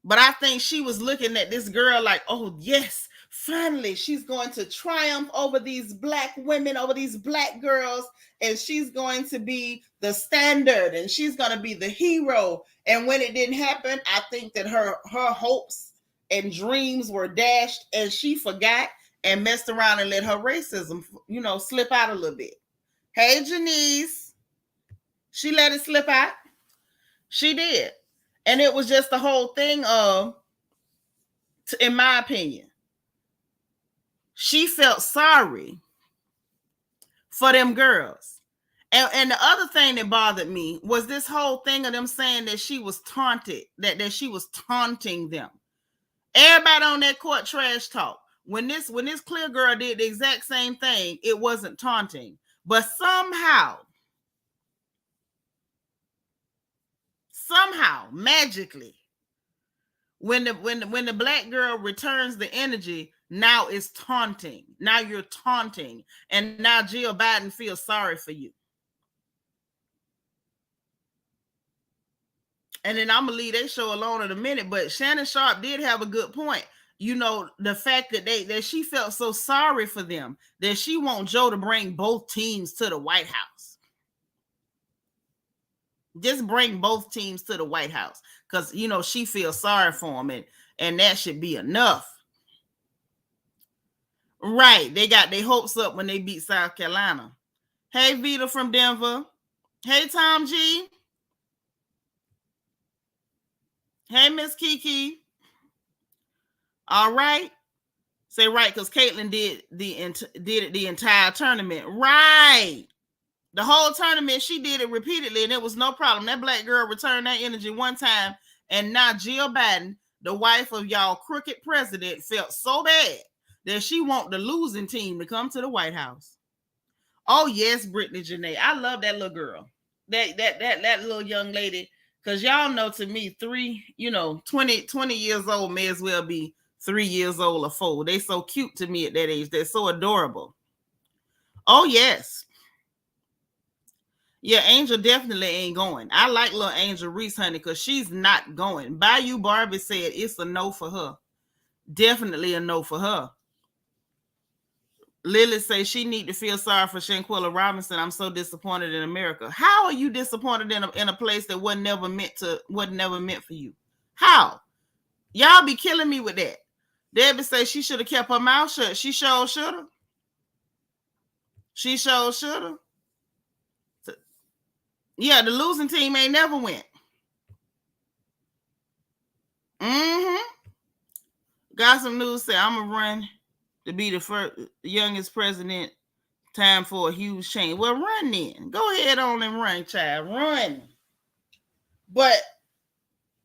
But I think she was looking at this girl like, oh, yes, finally, she's going to triumph over these black women, over these black girls, and she's going to be the standard, and she's going to be the hero. And when it didn't happen, I think that her hopes and dreams were dashed, and she forgot and messed around and let her racism, slip out a little bit. Hey, Janice. She let it slip out. She did. And it was just the whole thing of, in my opinion, she felt sorry for them girls. And the other thing that bothered me was this whole thing of them saying that she was taunted, that she was taunting them. Everybody on that court trash talk. When this clear girl did the exact same thing, it wasn't taunting. But somehow, magically, when the black girl returns the energy, now it's taunting. Now you're taunting. And now Jill Biden feels sorry for you. And then I'm going to leave that show alone in a minute. But Shannon Sharp did have a good point. The fact that she felt so sorry for them that she wants Joe to bring both teams to the White House. Just bring both teams to the White House. Because, she feels sorry for them. And that should be enough. Right. They got their hopes up when they beat South Carolina. Hey, Vita from Denver. Hey, Tom G. Hey, Miss Kiki. All right. Say right, because Caitlin did it the entire tournament. Right. The whole tournament, she did it repeatedly, and it was no problem. That black girl returned that energy one time, and now Jill Biden, the wife of y'all crooked president, felt so bad that she want the losing team to come to the White House. Oh, yes, Brittany Janae. I love that little girl. That little young lady, because y'all know, to me, 20 years old may as well be 3 years old or 4. They so cute to me at that age. They're so adorable. Oh, yes. Yeah, Angel definitely ain't going. I like little Angel Reese, honey, because she's not going. Bayou Barbie said it's a no for her. Definitely a no for her. Lily says she need to feel sorry for Shanquella Robinson. I'm so disappointed in America. How are you disappointed in a place that wasn't never meant for you? How? Y'all be killing me with that. Debbie says she should have kept her mouth shut. She sure should have. She sure should have. Yeah, the losing team ain't never went. Got some news. Say I'm gonna run to be the youngest president Time for a huge change. Well, run then. Go ahead on and run, child. Run. But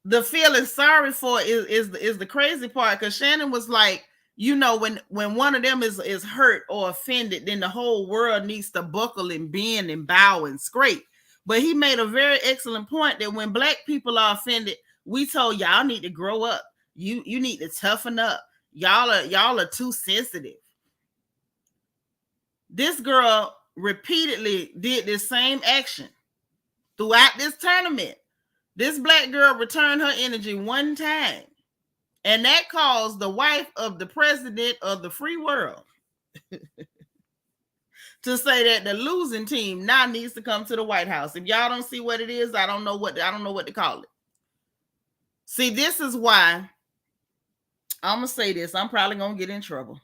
the feeling sorry for is the crazy part, because Shannon was like, when one of them is hurt or offended, then the whole world needs to buckle and bend and bow and scrape. But he made a very excellent point that when black people are offended, we told y'all need to grow up. You need to toughen up. Y'all are too sensitive. This girl repeatedly did this same action throughout this tournament. This black girl returned her energy one time, and that caused the wife of the president of the free world to say that the losing team now needs to come to the White House. If y'all don't see what it is, I don't know what to call it. See, this is why I'm gonna say this. I'm probably gonna get in trouble,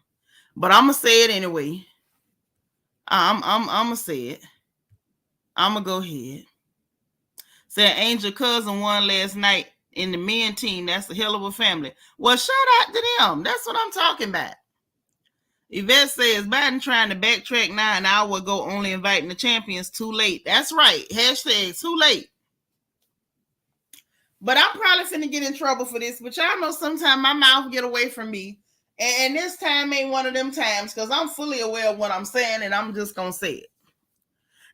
but I'm gonna say it anyway. I'm gonna say it. I'm gonna go ahead. Said Angel cousin won last night in the men team. That's a hell of a family. Well, shout out to them. That's what I'm talking about. Yvette says Biden trying to backtrack now, an hour ago, only inviting the champions. Too late. That's right. Hashtag too late. But I'm probably finna get in trouble for this. But y'all know sometimes my mouth get away from me. And this time ain't one of them times, because I'm fully aware of what I'm saying, and I'm just gonna say it.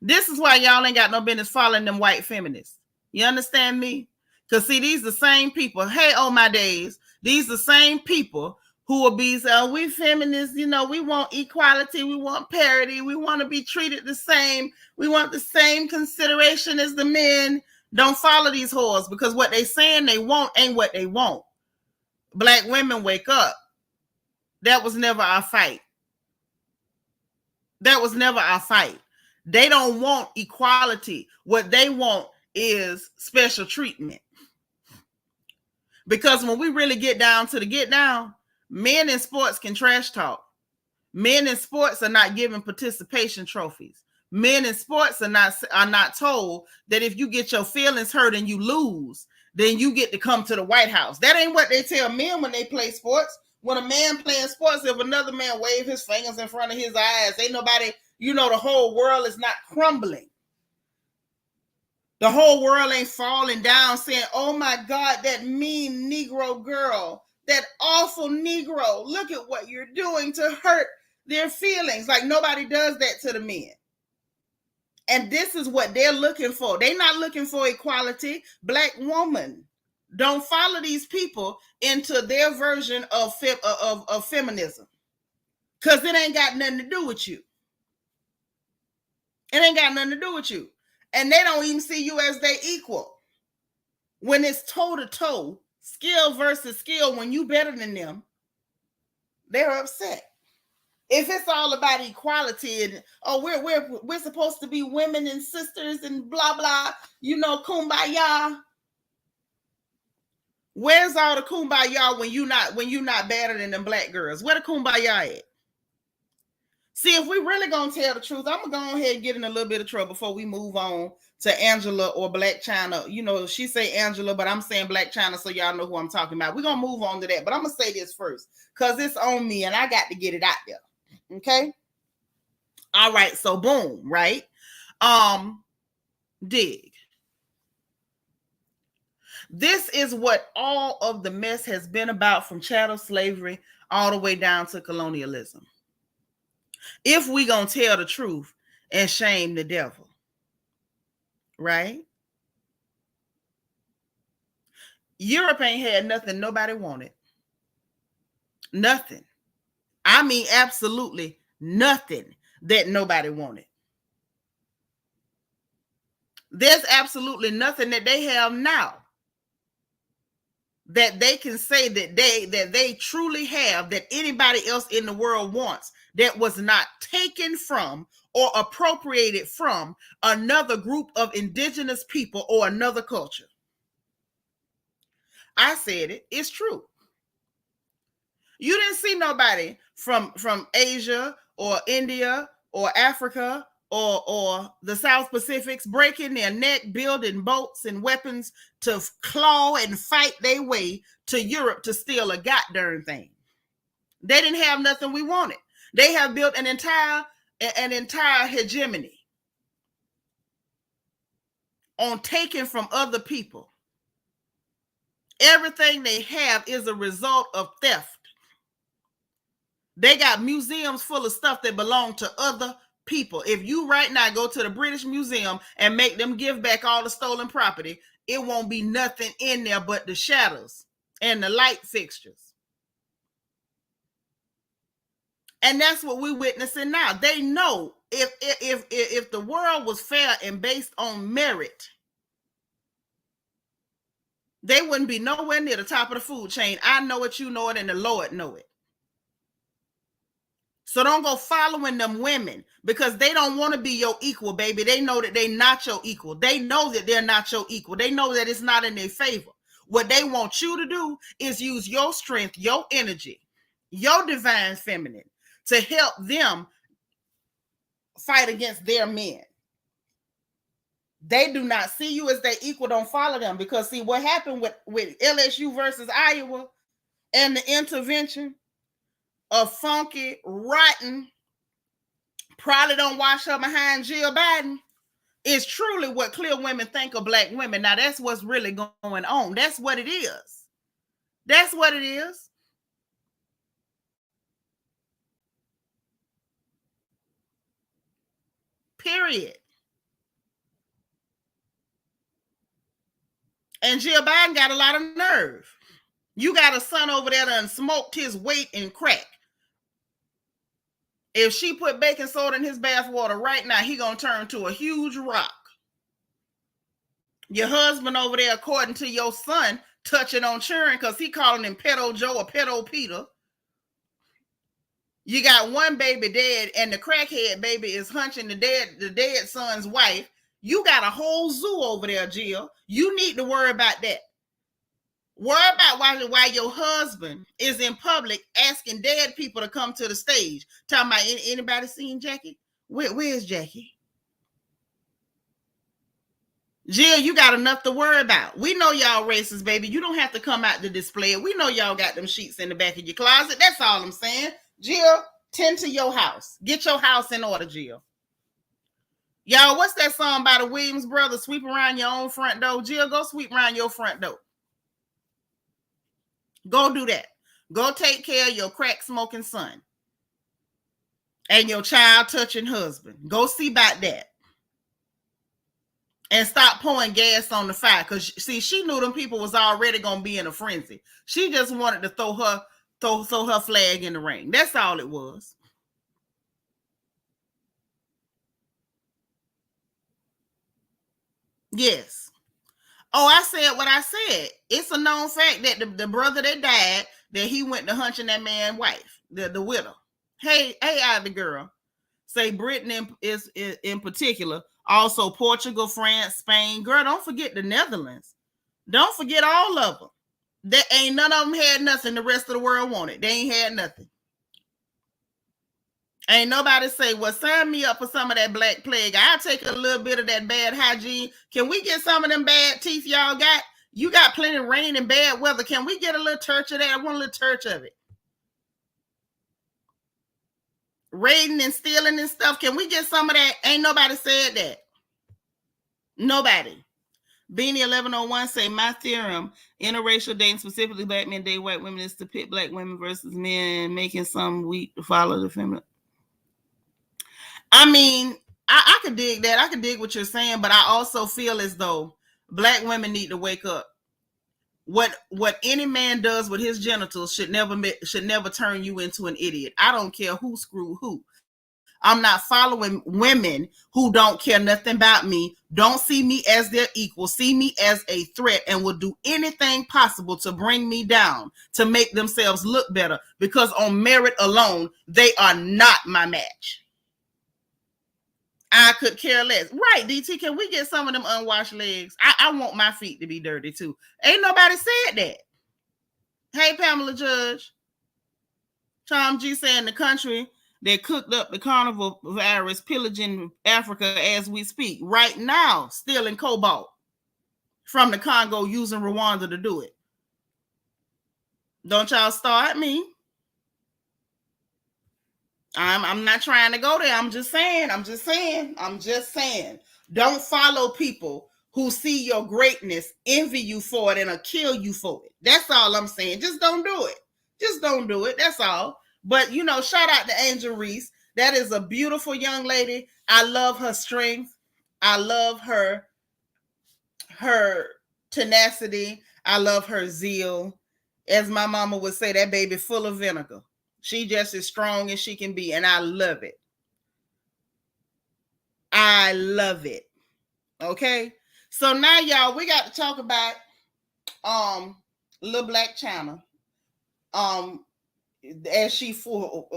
This is why y'all ain't got no business following them white feminists. You understand me? Because see, these the same people. Hey, oh my days. These the same people who will be saying, we feminists, we want equality. We want parity. We want to be treated the same. We want the same consideration as the men. Don't follow these whores, because what they saying they want ain't what they want. Black women, wake up. That was never our fight. That was never our fight. They don't want equality. What they want is special treatment. Because when we really get down to the get down, men in sports can trash talk. Men in sports are not given participation trophies. Men in sports are not told that if you get your feelings hurt and you lose, then you get to come to the White House. That ain't what they tell men when they play sports. When a man playing sports, if another man wave his fingers in front of his eyes, ain't nobody, the whole world is not crumbling. The whole world ain't falling down saying, oh my God, that mean Negro girl, that awful Negro, look at what you're doing to hurt their feelings. Like nobody does that to the men. And this is what they're looking for. They're not looking for equality. Black woman, don't follow these people into their version of feminism. Because it ain't got nothing to do with you. It ain't got nothing to do with you. And they don't even see you as their equal. When it's toe-to-toe, skill versus skill, when you better than them, they're upset. If it's all about equality and we're supposed to be women and sisters and blah blah, kumbaya. Where's all the kumbaya when you not better than them black girls? Where the kumbaya at? See, if we really gonna tell the truth, I'm gonna go ahead and get in a little bit of trouble before we move on to Angela or Black Chyna. She say Angela, but I'm saying Black Chyna, so y'all know who I'm talking about. We're gonna move on to that, but I'm gonna say this first because it's on me and I got to get it out there. Okay. All right. So boom, right? Dig. This is what all of the mess has been about, from chattel slavery all the way down to colonialism. If we gonna tell the truth and shame the devil, right? Europe ain't had nothing nobody wanted. Nothing. I mean, absolutely nothing that nobody wanted. There's absolutely nothing that they have now that they can say that they truly have, that anybody else in the world wants, that was not taken from or appropriated from another group of indigenous people or another culture. I said it. It's true. You didn't see nobody from Asia or India or Africa or the South Pacifics breaking their neck, building boats and weapons to claw and fight their way to Europe to steal a goddamn thing. They didn't have nothing we wanted. They have built an entire an entire hegemony on taking from other people. Everything they have is a result of theft. They got museums full of stuff that belong to other people. If you right now go to the British Museum and make them give back all the stolen property, it won't be nothing in there but the shadows and the light fixtures. And that's what we're witnessing now. They know if the world was fair and based on merit, they wouldn't be nowhere near the top of the food chain. I know it, you know it, and the Lord know it. So don't go following them women because they don't want to be your equal, baby. They know that they're not your equal. They know that they're not your equal. They know that it's not in their favor. What they want you to do is use your strength, your energy, your divine feminine to help them fight against their men. They do not see you as their equal. Don't follow them because see what happened with LSU versus Iowa and the intervention of funky, rotten, probably don't wash her behind Jill Biden is truly what clear women think of black women. Now, that's what's really going on. That's what it is. That's what it is. Period. And Jill Biden got a lot of nerve. You got a son over there that smoked his weight in crack. If she put baking soda in his bathwater right now, he gonna turn to a huge rock. Your husband over there, according to your son, touching on children because he calling him pedo Joe or pedo Peter. You got one baby dead, and the crackhead baby is hunching the dead son's wife. You got a whole zoo over there, Jill. You need to worry about that. Worry about why your husband is in public asking dead people to come to the stage. Talking about anybody seen Jackie? Where's Jackie? Jill, you got enough to worry about. We know y'all racist, baby. You don't have to come out to display it. We know y'all got them sheets in the back of your closet. That's all I'm saying. Jill, tend to your house. Get your house in order, Jill. Y'all, what's that song by the Williams brothers? Sweep around your own front door. Jill, go sweep around your front door. Go do that. Go take care of your crack smoking son and your child touching husband. Go see about that. And stop pouring gas on the fire. Because, see, she knew them people was already going to be in a frenzy. She just wanted to throw her flag in the ring. That's all it was. Yes. Oh, I said what I said. It's a known fact that the brother that died, that he went to hunching that man's wife, the widow. Hey, the girl. Say Britain is in particular. Also Portugal, France, Spain. Girl, don't forget the Netherlands. Don't forget all of them. That ain't none of them had nothing. The rest of the world wanted. They ain't had nothing. Ain't nobody say, well, sign me up for some of that black plague. I'll take a little bit of that bad hygiene. Can we get some of them bad teeth y'all got? You got plenty of rain and bad weather. Can we get a little touch of that? I want a little touch of it. Raiding and stealing and stuff. Can we get some of that? Ain't nobody said that. Nobody. Beanie 1101 say, my theorem, interracial dating, specifically black men date white women, is to pit black women versus men, making some weak to follow the feminine. I mean, I could dig that. I could dig what you're saying, but I also feel as though black women need to wake up. What any man does with his genitals should never turn you into an idiot. I don't care who screwed who. I'm not following women who don't care nothing about me, don't see me as their equal, see me as a threat, and will do anything possible to bring me down, to make themselves look better, because on merit alone, they are not my match. I could care less. Right, DT, can we get some of them unwashed legs? I want my feet to be dirty too. Ain't nobody said that. Hey, Pamela Judge. Tom G saying the country that cooked up the carnival virus pillaging Africa as we speak. Right now, stealing cobalt from the Congo, using Rwanda to do it. Don't y'all start me. I'm not trying to go there. I'm just saying. I'm just saying. I'm just saying. Don't follow people who see your greatness, envy you for it, and will kill you for it. That's all I'm saying. Just don't do it. Just don't do it. That's all. But shout out to Angel Reese. That is a beautiful young lady. I love her strength. I love her tenacity. I love her zeal. As my mama would say, that baby full of vinegar. She just as strong as she can be, and I love it. I love it. Okay. So now, y'all, we got to talk about little Black Chyna. As she for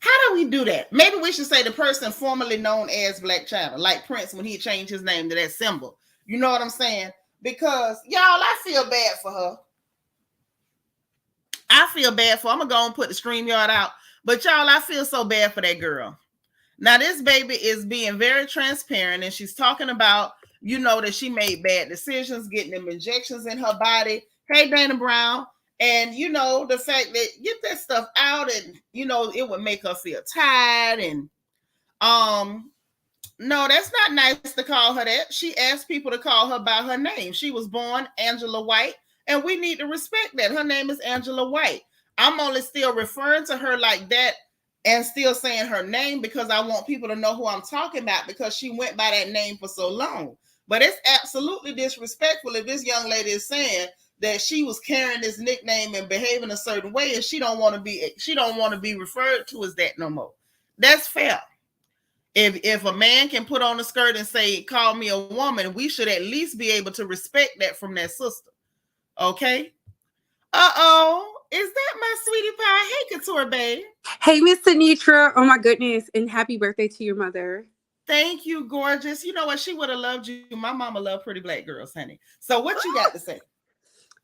how do we do that? Maybe we should say the person formerly known as Black Chyna, like Prince when he changed his name to that symbol. You know what I'm saying? Because y'all, I feel bad for her. I feel bad for her. I'm gonna go and put the StreamYard out. But y'all, I feel so bad for that girl. Now, this baby is being very transparent, and she's talking about, that she made bad decisions, getting them injections in her body. Hey, Dana Brown. And, the fact that get that stuff out and, it would make her feel tired. And, no, that's not nice to call her that. She asked people to call her by her name. She was born Angela White, and we need to respect that. Her name is Angela White. I'm only still referring to her like that and still saying her name because I want people to know who I'm talking about because she went by that name for so long. But it's absolutely disrespectful if this young lady is saying that she was carrying this nickname and behaving a certain way and she don't want to be referred to as that no more. That's fair. If a man can put on a skirt and say, call me a woman, we should at least be able to respect that from that sister. Okay? Uh-oh. Is that my sweetie pie? Hey, Couture babe. Hey, Miss Seanitra. Oh, my goodness. And happy birthday to your mother. Thank you, gorgeous. You know what? She would have loved you. My mama loved pretty Black girls, honey. So what you got to say?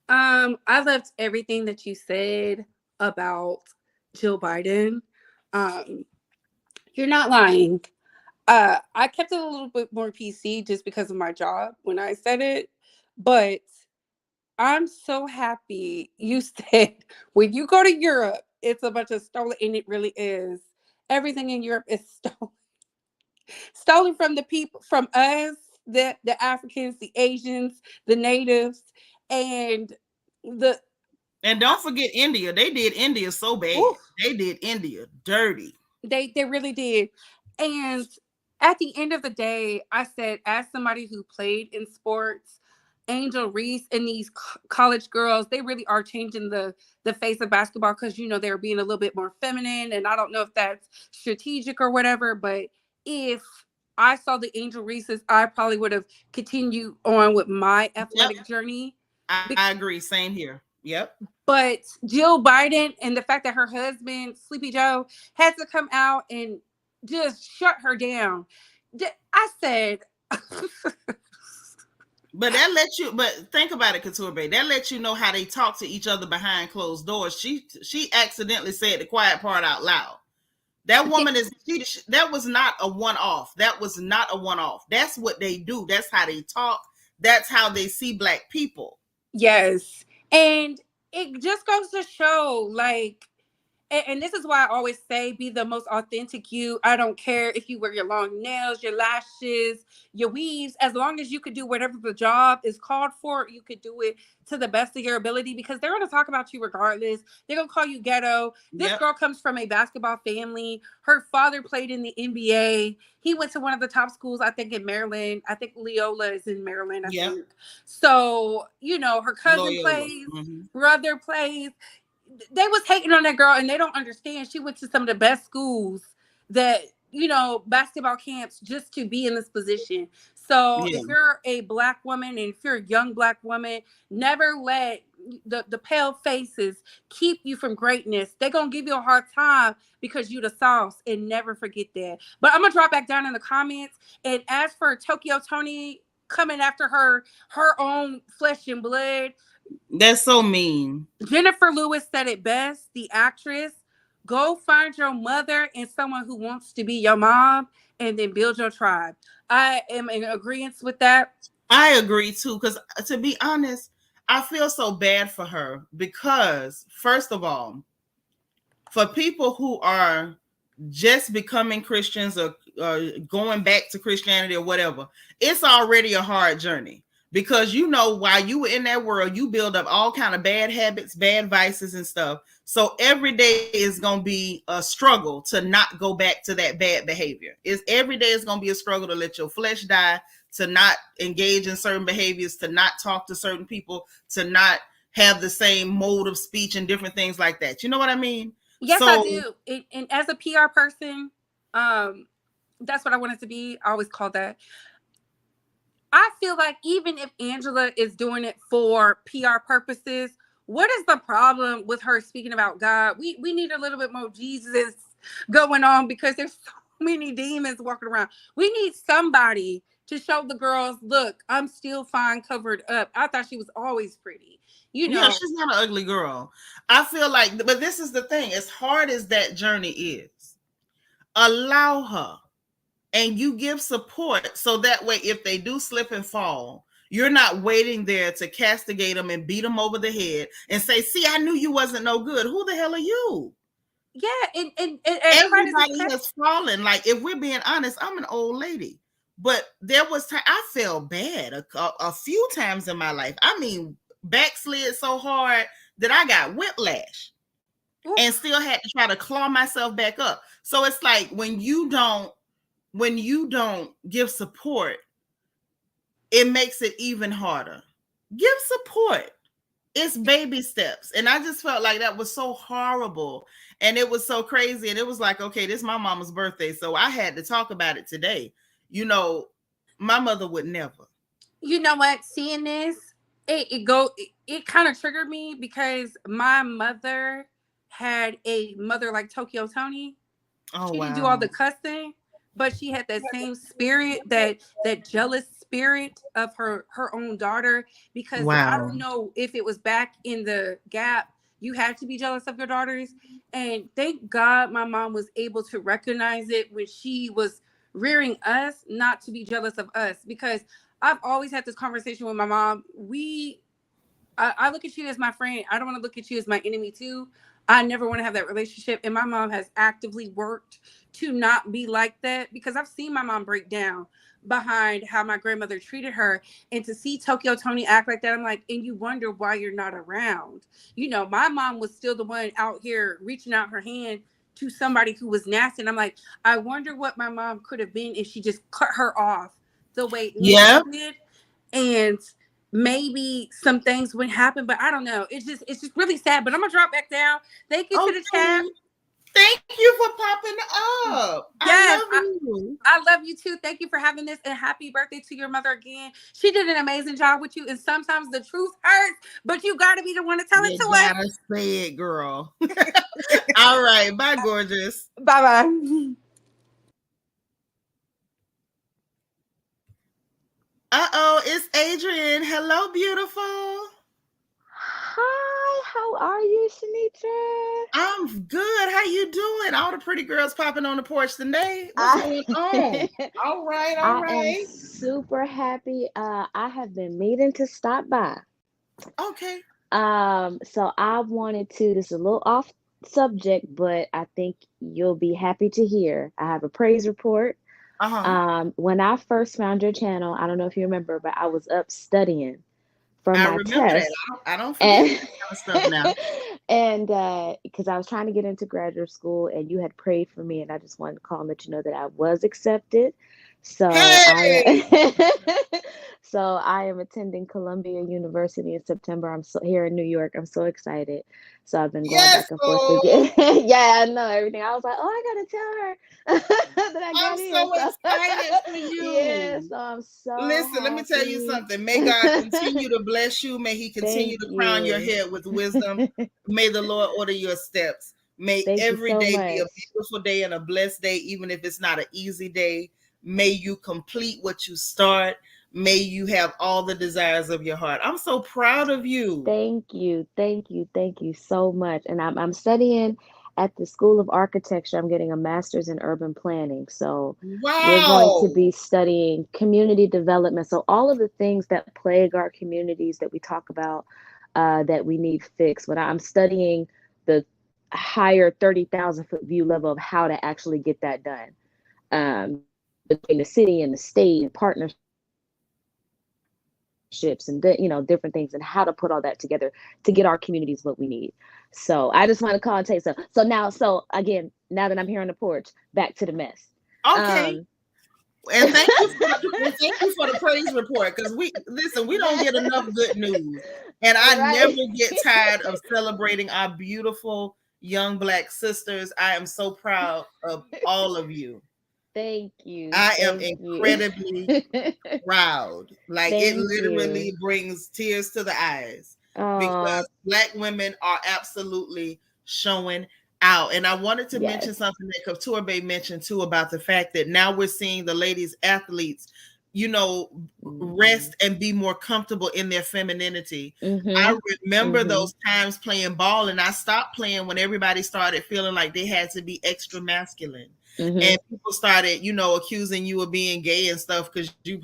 I loved everything that you said about Jill Biden. You're not lying. I kept it a little bit more PC just because of my job when I said it. But I'm so happy you said when you go to Europe, it's a bunch of stolen, and it really is. Everything in Europe is stolen. Stolen from the people, from us, the Africans, the Asians, the natives, and the and don't forget India. They did India so bad. Oof. They did India dirty. They really did. And at the end of the day, I said, as somebody who played in sports, Angel Reese and these college girls, they really are changing the face of basketball because, they're being a little bit more feminine. And I don't know if that's strategic or whatever, but if I saw the Angel Reeses, I probably would have continued on with my athletic journey. I agree. Same here. Yep. But Jill Biden and the fact that her husband, Sleepy Joe, had to come out and just shut her down. I said... But that lets you, but think about it, Couture Bay. That lets you know how they talk to each other behind closed doors. She accidentally said the quiet part out loud. That woman that was not a one-off. That was not a one-off. That's what they do. That's how they talk. That's how they see Black people. Yes. And it just goes to show, like, and this is why I always say, be the most authentic you. I don't care if you wear your long nails, your lashes, your weaves. As long as you could do whatever the job is called for, you could do it to the best of your ability because they're going to talk about you regardless. They're going to call you ghetto. This girl comes from a basketball family. Her father played in the NBA. He went to one of the top schools, I think, in Maryland. I think Loyola is in Maryland, I think. So, her cousin plays, brother plays. They was hating on that girl and they don't understand. She went to some of the best schools that, basketball camps just to be in this position. So if you're a Black woman and if you're a young Black woman, never let the pale faces keep you from greatness. They're going to give you a hard time because you the sauce, and never forget that. But I'm going to drop back down in the comments. And as for Tokyo Toni coming after her own flesh and blood, that's so mean. Jennifer Lewis said it best, the actress. Go find your mother and someone who wants to be your mom and then build your tribe. I am in agreement with that. I agree too, because to be honest, I feel so bad for her because, first of all, for people who are just becoming Christians or going back to Christianity or whatever, it's already a hard journey because while you were in that world, you build up all kind of bad habits, bad vices and stuff. So every day is going to be a struggle to not go back to that bad behavior. Is every day is going to be a struggle to let your flesh die, to not engage in certain behaviors, to not talk to certain people, to not have the same mode of speech and different things like that. You know what I mean? Yes, I So do. And as a PR person, that's what I wanted to be. I always call that. I feel like even if Angela is doing it for PR purposes, what is the problem with her speaking about God? We need a little bit more Jesus going on because there's so many demons walking around. We need somebody to show the girls, look, I'm still fine covered up. I thought she was always pretty. yeah, she's not an ugly girl. I feel like, but this is the thing, as hard as that journey is, allow her and you give support so that way if they do slip and fall, you're not waiting there to castigate them and beat them over the head and say, see, I knew you wasn't no good. Who the hell are you? Yeah, and Everybody has fallen. Like, if we're being honest, I'm an old lady, but there was time I felt bad a few times in my life. I mean, backslid so hard that I got whiplash and still had to try to claw myself back up. So it's like when you don't give support, it makes it even harder. Give support. It's baby steps. And I just felt like that was so horrible and it was so crazy. And it was like, okay, this is my mama's birthday. So I had to talk about it today. My mother would never. You know what? Seeing this, it kind of triggered me because my mother had a mother like Tokyo Tony. Oh, She wow. didn't do all the cussing, but she had that same spirit, that jealous spirit of her own daughter. Because wow. I don't know if it was back in the gap, you had to be jealous of your daughters. And thank God my mom was able to recognize it when she was rearing us, not to be jealous of us. Because I've always had this conversation with my mom. I look at you as my friend. I don't want to look at you as my enemy too. I never want to have that relationship. And my mom has actively worked to not be like that because I've seen my mom break down behind how my grandmother treated her. And to see Tokyo Tony act like that, I'm like, and you wonder why you're not around. My mom was still the one out here reaching out her hand to somebody who was nasty. And I'm like, I wonder what my mom could have been if she just cut her off the way Angela did. And maybe some things would happen, but I don't know. It's just really sad. But I'm gonna drop back down. Thank you to the chat. Thank you for popping up. Yes, I love you. I love you too. Thank you for having this, and happy birthday to your mother again. She did an amazing job with you, and sometimes the truth hurts, but you got to be the one to tell it to us. You gotta say it, girl. All right, bye, gorgeous. Bye bye. It's Adrian. Hello, beautiful. Hi, how are you, Seanitra? I'm good. How you doing? All the pretty girls popping on the porch today. What's going on? All right. I am super happy. I have been meaning to stop by. Okay. So I wanted to, this is a little off subject, but I think you'll be happy to hear. I have a praise report. When I first found your channel, I don't know if you remember, but I was up studying for my test. I don't forget that kind of stuff now. And because I was trying to get into graduate school, and you had prayed for me, and I just wanted to call and let you know that I was accepted. So so I am attending Columbia University in September. I'm here in New York. I'm so excited. So I've been going back and forth again. Yeah, I know everything. I was like, oh, I gotta tell her that I got in. I'm so excited for you. Yeah, so I'm so Listen, happy. let me tell you something. May God continue to bless you. May He continue to crown your head with wisdom. May the Lord order your steps. May every day be a beautiful day and a blessed day, even if it's not an easy day. May you complete what you start. May you have all the desires of your heart. I'm so proud of you. Thank you. Thank you. Thank you so much. And I'm studying at the School of Architecture. I'm getting a master's in urban planning. So we're going to be studying community development. So all of the things that plague our communities that we talk about that we need fixed. When I'm studying the higher 30,000 foot view level of how to actually get that done, between the city and the state and partnerships and different things, and how to put all that together to get our communities what we need. So I just want to call and tell you so again, now that I'm here on the porch, back to the mess. Okay. And thank you for the praise report, because we don't get enough good news, and I never get tired of celebrating our beautiful young Black sisters. I am so proud of all of you. Thank you. I am incredibly proud. Like, it literally brings tears to the eyes, because Black women are absolutely showing out. And I wanted to mention something that Couture mentioned too, about the fact that now we're seeing the ladies athletes, rest and be more comfortable in their femininity. I remember those times playing ball, and I stopped playing when everybody started feeling like they had to be extra masculine. And people started, accusing you of being gay and stuff because you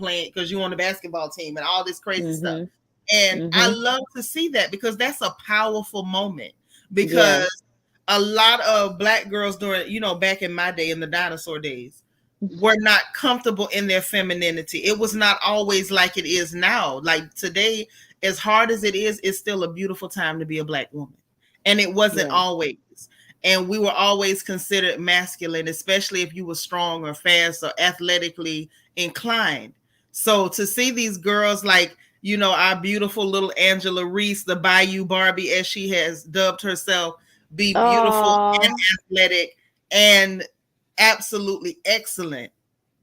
on the basketball team and all this crazy stuff. And I love to see that, because that's a powerful moment. Because a lot of Black girls during, back in my day, in the dinosaur days, were not comfortable in their femininity. It was not always like it is now. Like today, as hard as it is, it's still a beautiful time to be a Black woman. And it wasn't always. And we were always considered masculine, especially if you were strong or fast or athletically inclined. So to see these girls like, our beautiful little Angela Reese, the Bayou Barbie, as she has dubbed herself, be beautiful and athletic and absolutely excellent,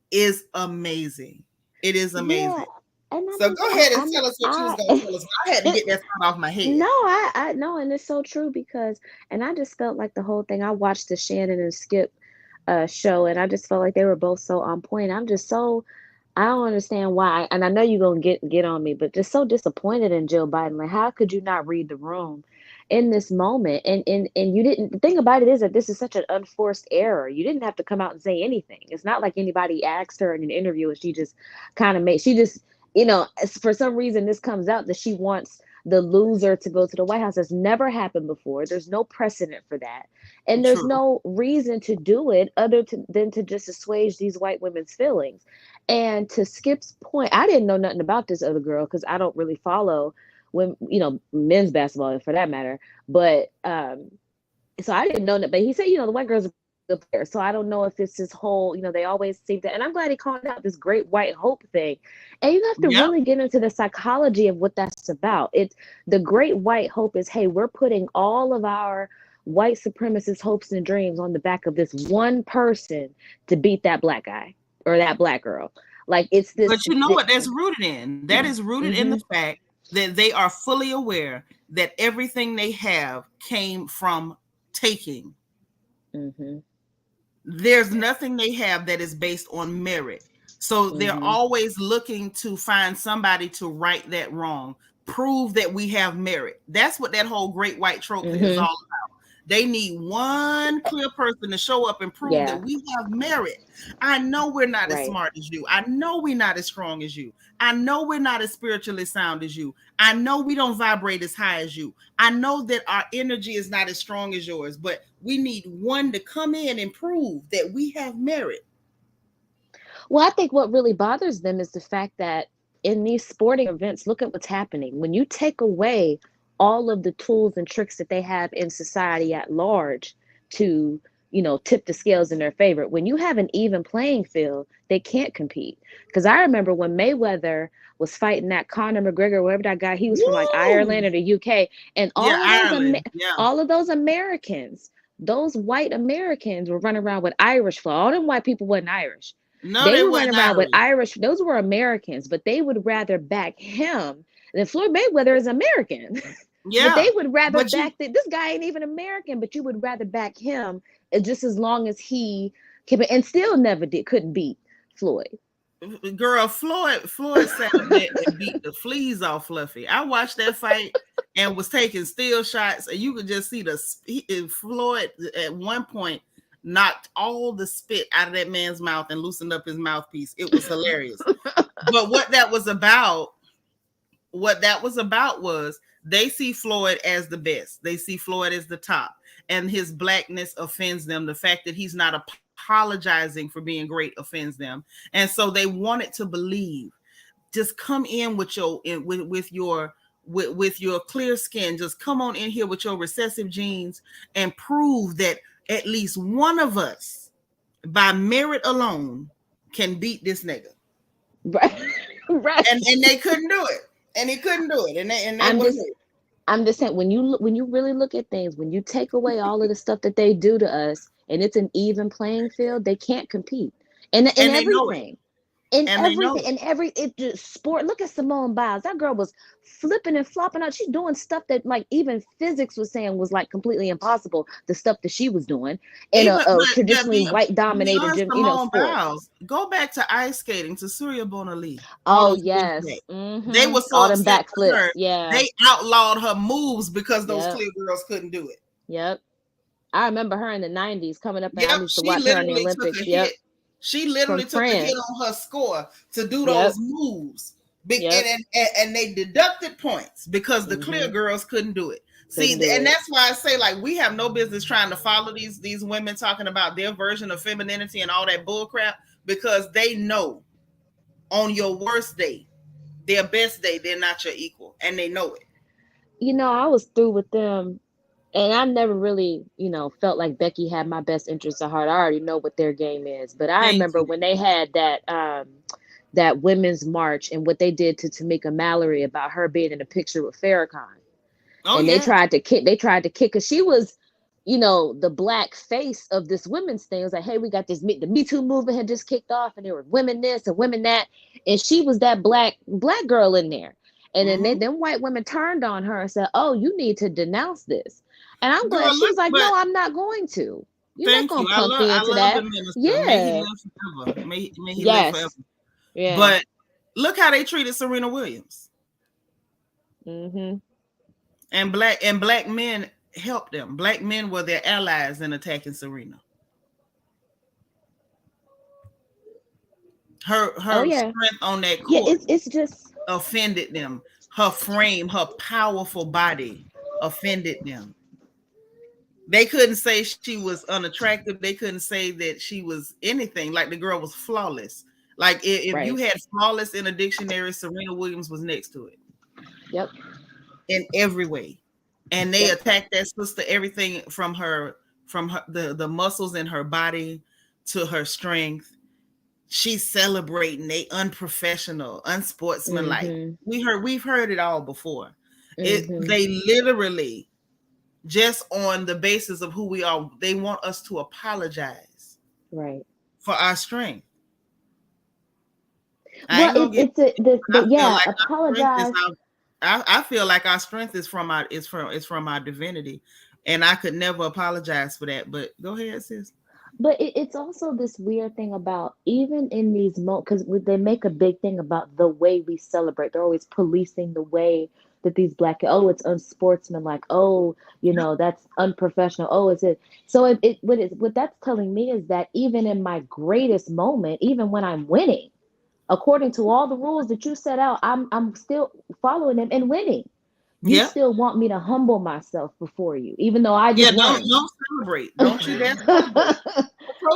is amazing. It is amazing. So go ahead and tell us what you was going to tell us. I had to get that off my head. No, I know, and it's so true, because, and I just felt like the whole thing. I watched the Shannon and Skip show, and I just felt like they were both so on point. I don't understand why, and I know you're gonna get on me, but just so disappointed in Joe Biden. Like, how could you not read the room in this moment? And you didn't. The thing about it is that this is such an unforced error. You didn't have to come out and say anything. It's not like anybody asked her in an interview, and she just kind of made. She just, for some reason, this comes out that she wants the loser to go to the White House. Has never happened before. There's no precedent for that. And there's no reason to do it than to just assuage these white women's feelings. And to Skip's point, I didn't know nothing about this other girl, because I don't really follow men's basketball for that matter. But so I didn't know that. But he said, the white girls are good players. So I don't know if it's this whole, they always seem to, and I'm glad he called out this great white hope thing. And you have to really get into the psychology of what that's about. It's the great white hope is, hey, we're putting all of our white supremacist hopes and dreams on the back of this one person to beat that Black guy or that Black girl. Like, it's this. But you know what that's rooted in? That is rooted in the fact that they are fully aware that everything they have came from taking. There's nothing they have that is based on merit. So they're always looking to find somebody to right that wrong, prove that we have merit. That's what that whole great white trope is all about. They need one clear person to show up and prove that we have merit. I know we're not as smart as you. I know we're not as strong as you. I know we're not as spiritually sound as you. I know we don't vibrate as high as you. I know that our energy is not as strong as yours, but we need one to come in and prove that we have merit. Well, I think what really bothers them is the fact that in these sporting events, look at what's happening. When you take away all of the tools and tricks that they have in society at large to, tip the scales in their favor, when you have an even playing field, they can't compete. Because I remember when Mayweather was fighting that Conor McGregor, wherever that guy, he was from like Ireland or the UK, and all of those Americans, those white Americans were running around with Irish flag. All them white people wasn't Irish. No, they were running around with Irish. Those were Americans, but they would rather back him. And Floyd Mayweather is American. Yeah, but they would rather back this guy ain't even American, but you would rather back him just as long as he can, and still couldn't beat Floyd. Girl, Floyd sat there and beat the fleas off Fluffy. I watched that fight and was taking still shots, and you could just see Floyd at one point knocked all the spit out of that man's mouth and loosened up his mouthpiece. It was hilarious. But what that was about what that was about was they see Floyd as the best. They see Floyd as the top, and his blackness offends them. The fact that he's not apologizing for being great offends them, and so they wanted to believe. Just come in with with your clear skin. Just come on in here with your recessive genes and prove that at least one of us, by merit alone, can beat this nigga. Right. Right. And they couldn't do it. And he couldn't do it. And they I'm just saying, when you really look at things, when you take away all of the stuff that they do to us, and it's an even playing field, they can't compete. And they know it. everything. In And they know everything, it just sport. Look at Simone Biles. That girl was flipping and flopping out. She's doing stuff that like even physics was saying was like completely impossible. The stuff that she was doing in a traditionally white dominated gym, sport. Biles, go back to ice skating, to Surya Bonali. Oh yes, they were so all them upset with backflips. her. Yeah, they outlawed her moves because those clear girls couldn't do it. Yep, I remember her in the '90s coming up, and I used to watch her in the Olympics. Yep. She literally took a hit on her score to do those moves. And they deducted points because the clear girls couldn't do it. And that's why I say, like, we have no business trying to follow these women talking about their version of femininity and all that bull crap, because they know on your worst day, their best day, they're not your equal, and they know it. I was through with them. And I never really, felt like Becky had my best interests at heart. I already know what their game is. But I remember when they had that women's march and what they did to Tamika Mallory about her being in a picture with Farrakhan. They tried to kick her. She was, the black face of this women's thing. It was like, hey, we got this, the Me Too movement had just kicked off, and there were women this and women that. And she was that black girl in there. And then them white women turned on her and said, oh, you need to denounce this. And I'm glad she was like, no, I'm not going to. You're not going to pump me into that. Yeah. May he live forever. Yeah. But look how they treated Serena Williams. And black men helped them. Black men were their allies in attacking Serena. Her strength on that court it's just offended them. Her frame, her powerful body offended them. They couldn't say she was unattractive. They couldn't say that she was anything. Like, the girl was flawless. Like, if you had flawless in a dictionary, Serena Williams was next to it. Yep. In every way. And they attacked that sister, everything from the muscles in her body to her strength. She's celebrating. They unprofessional, unsportsmanlike. We've heard it all before. They literally, just on the basis of who we are, they want us to apologize for our strength. Apologize. I feel like our strength is from our divinity, and I could never apologize for that. But go ahead, sis. But it's also this weird thing about, even in these moments, because they make a big thing about the way we celebrate. They're always policing the way that these black, it's unsportsmanlike. That's unprofessional. So what that's telling me is that even in my greatest moment, even when I'm winning, according to all the rules that you set out, I'm still following them and winning. You still want me to humble myself before you, even though I just won. Don't celebrate. Don't you dare celebrate.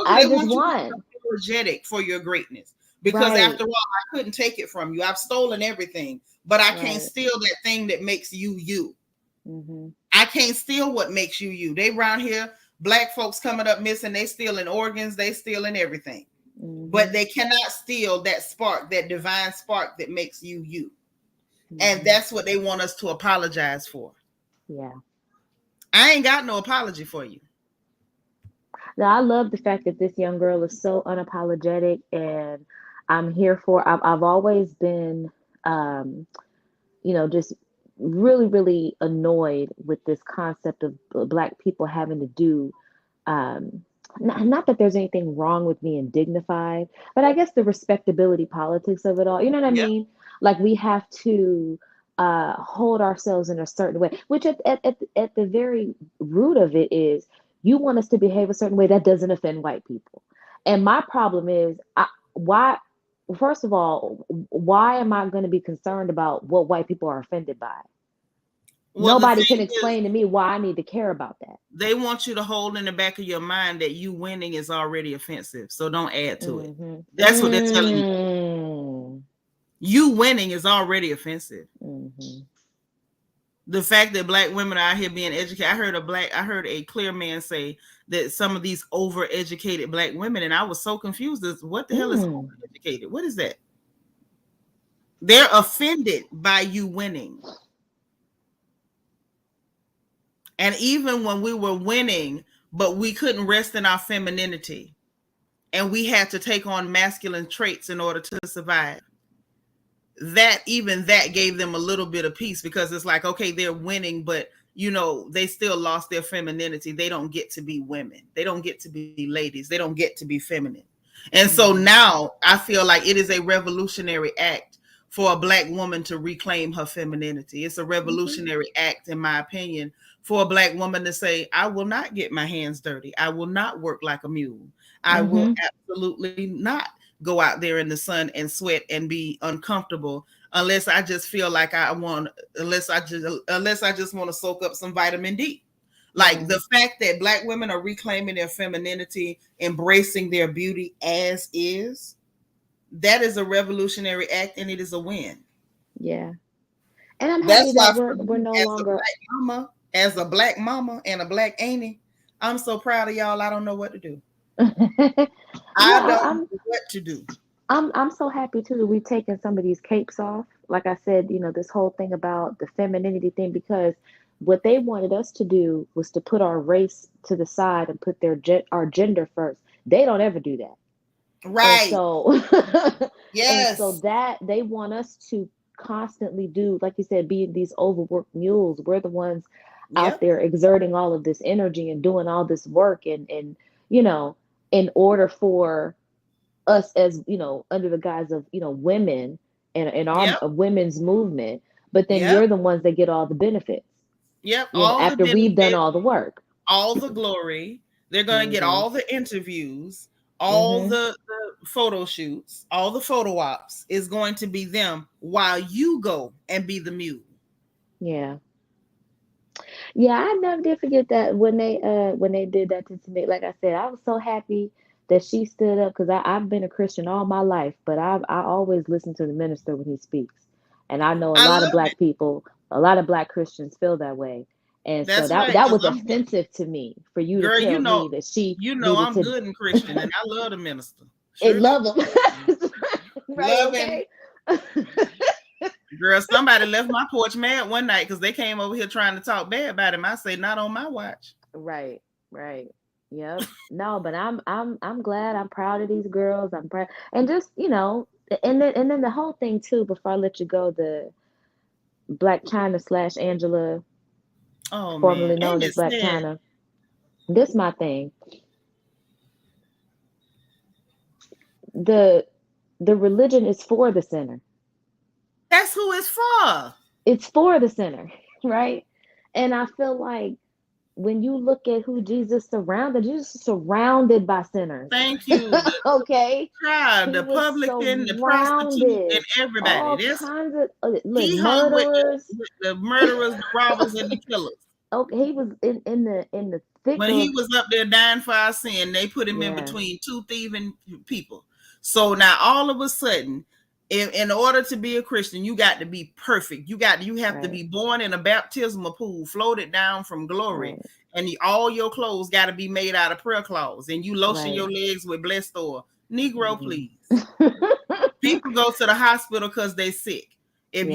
I just won. Apologetic for your greatness. Because after all, I couldn't take it from you. I've stolen everything, but I can't steal that thing that makes you you. I can't steal what makes you you. They around here, black folks coming up missing, they stealing organs, they stealing everything. But they cannot steal that spark, that divine spark that makes you you. And that's what they want us to apologize for. Yeah. I ain't got no apology for you. Now, I love the fact that this young girl is so unapologetic, and I'm here for. I've always been, just really, really annoyed with this concept of Black people having to do. Not that there's anything wrong with being dignified, but I guess the respectability politics of it all. You know what I mean? Like, we have to hold ourselves in a certain way, which at the very root of it is, you want us to behave a certain way that doesn't offend white people. And my problem is, why first of all, why am I going to be concerned about what white people are offended by? Well, the Nobody can thing is, explain to me why I need to care about that. they want you to hold in the back of your mind that you winning is already offensive, so don't add to it. Mm-hmm. That's what they're telling you. You winning is already offensive. Mm-hmm. The fact that black women are out here being educated. I heard a clear man say that some of these overeducated black women, and I was so confused as what the hell is overeducated? What is that? They're offended by you winning. And even when we were winning, but we couldn't rest in our femininity, and we had to take on masculine traits in order to survive. That gave them a little bit of peace, because it's like, okay, they're winning, but they still lost their femininity. They don't get to be women. They don't get to be ladies. They don't get to be feminine. And so now I feel like it is a revolutionary act for a black woman to reclaim her femininity. It's a revolutionary act, in my opinion, for a black woman to say, I will not get my hands dirty. I will not work like a mule. I will absolutely not go out there in the sun and sweat and be uncomfortable unless I just feel like unless I just want to soak up some vitamin D. Like the fact that black women are reclaiming their femininity, embracing their beauty as is, that is a revolutionary act, and it is a win. Yeah. And I'm happy That's why that for we're me, no longer. as a black mama and a black auntie, I'm so proud of y'all. I don't know what to do. No, I don't know what to do. I'm so happy too that we've taken some of these capes off. Like I said, this whole thing about the femininity thing, because what they wanted us to do was to put our race to the side and put our gender first. They don't ever do that. And Right. so and so Yes. that they want us to constantly do, like you said, be these overworked mules. We're the ones out Yep. there exerting all of this energy and doing all this work, and you know in order for us, as under the guise of women and our Yep. women's movement, but then Yep. you're the ones that get all the benefits, Yep. All the after we've done benefits, all the work. all the glory. They're going to get Mhm. all the interviews, all Mhm. the photo shoots, all the photo ops is going to be them while you go and be the mule. Yeah. Yeah, I never did forget that when they did that to me. Like I said, I was so happy that she stood up, because I've been a Christian all my life, but I always listen to the minister when he speaks. And I know a I lot of love it. black people, a lot of black Christians feel that way. And so That's that right. that Because was offensive to me, for you to girl, tell me that she needed I'm to good and Christian, and I love the minister. and Sure do. love him. Right, Love him. okay? Girl, somebody left my porch mad one night because they came over here trying to talk bad about him. I say, not on my watch. Right, right. Yep. No, but I'm glad. I'm proud of these girls. I'm proud. And just, and then the whole thing too, before I let you go, the Black China slash Angela, Oh man, formerly known ain't as it Black sad? China. This my thing. The the religion is for the sinner. That's who it's for. It's for the sinner, right? And I feel like when you look at who Jesus is surrounded by sinners. Thank you. Okay? Child, He the was publican, the prostitute, and surrounded everybody. all That's kinds of look, he hung with murderers. the murderers, the robbers, and the killers. Okay, he was in the thick When he of. was up there dying for our sin, they put him in Yeah, between two thieving people. So now all of a sudden, in order to be a Christian, you got to be perfect. You have to right, be born in a baptismal pool, floated down from glory, right, and all your clothes got to be made out of prayer cloths, and you lotion right. your legs with blessed oil. Negro, Hmm. please. People go to the hospital because they sick. Yeah, If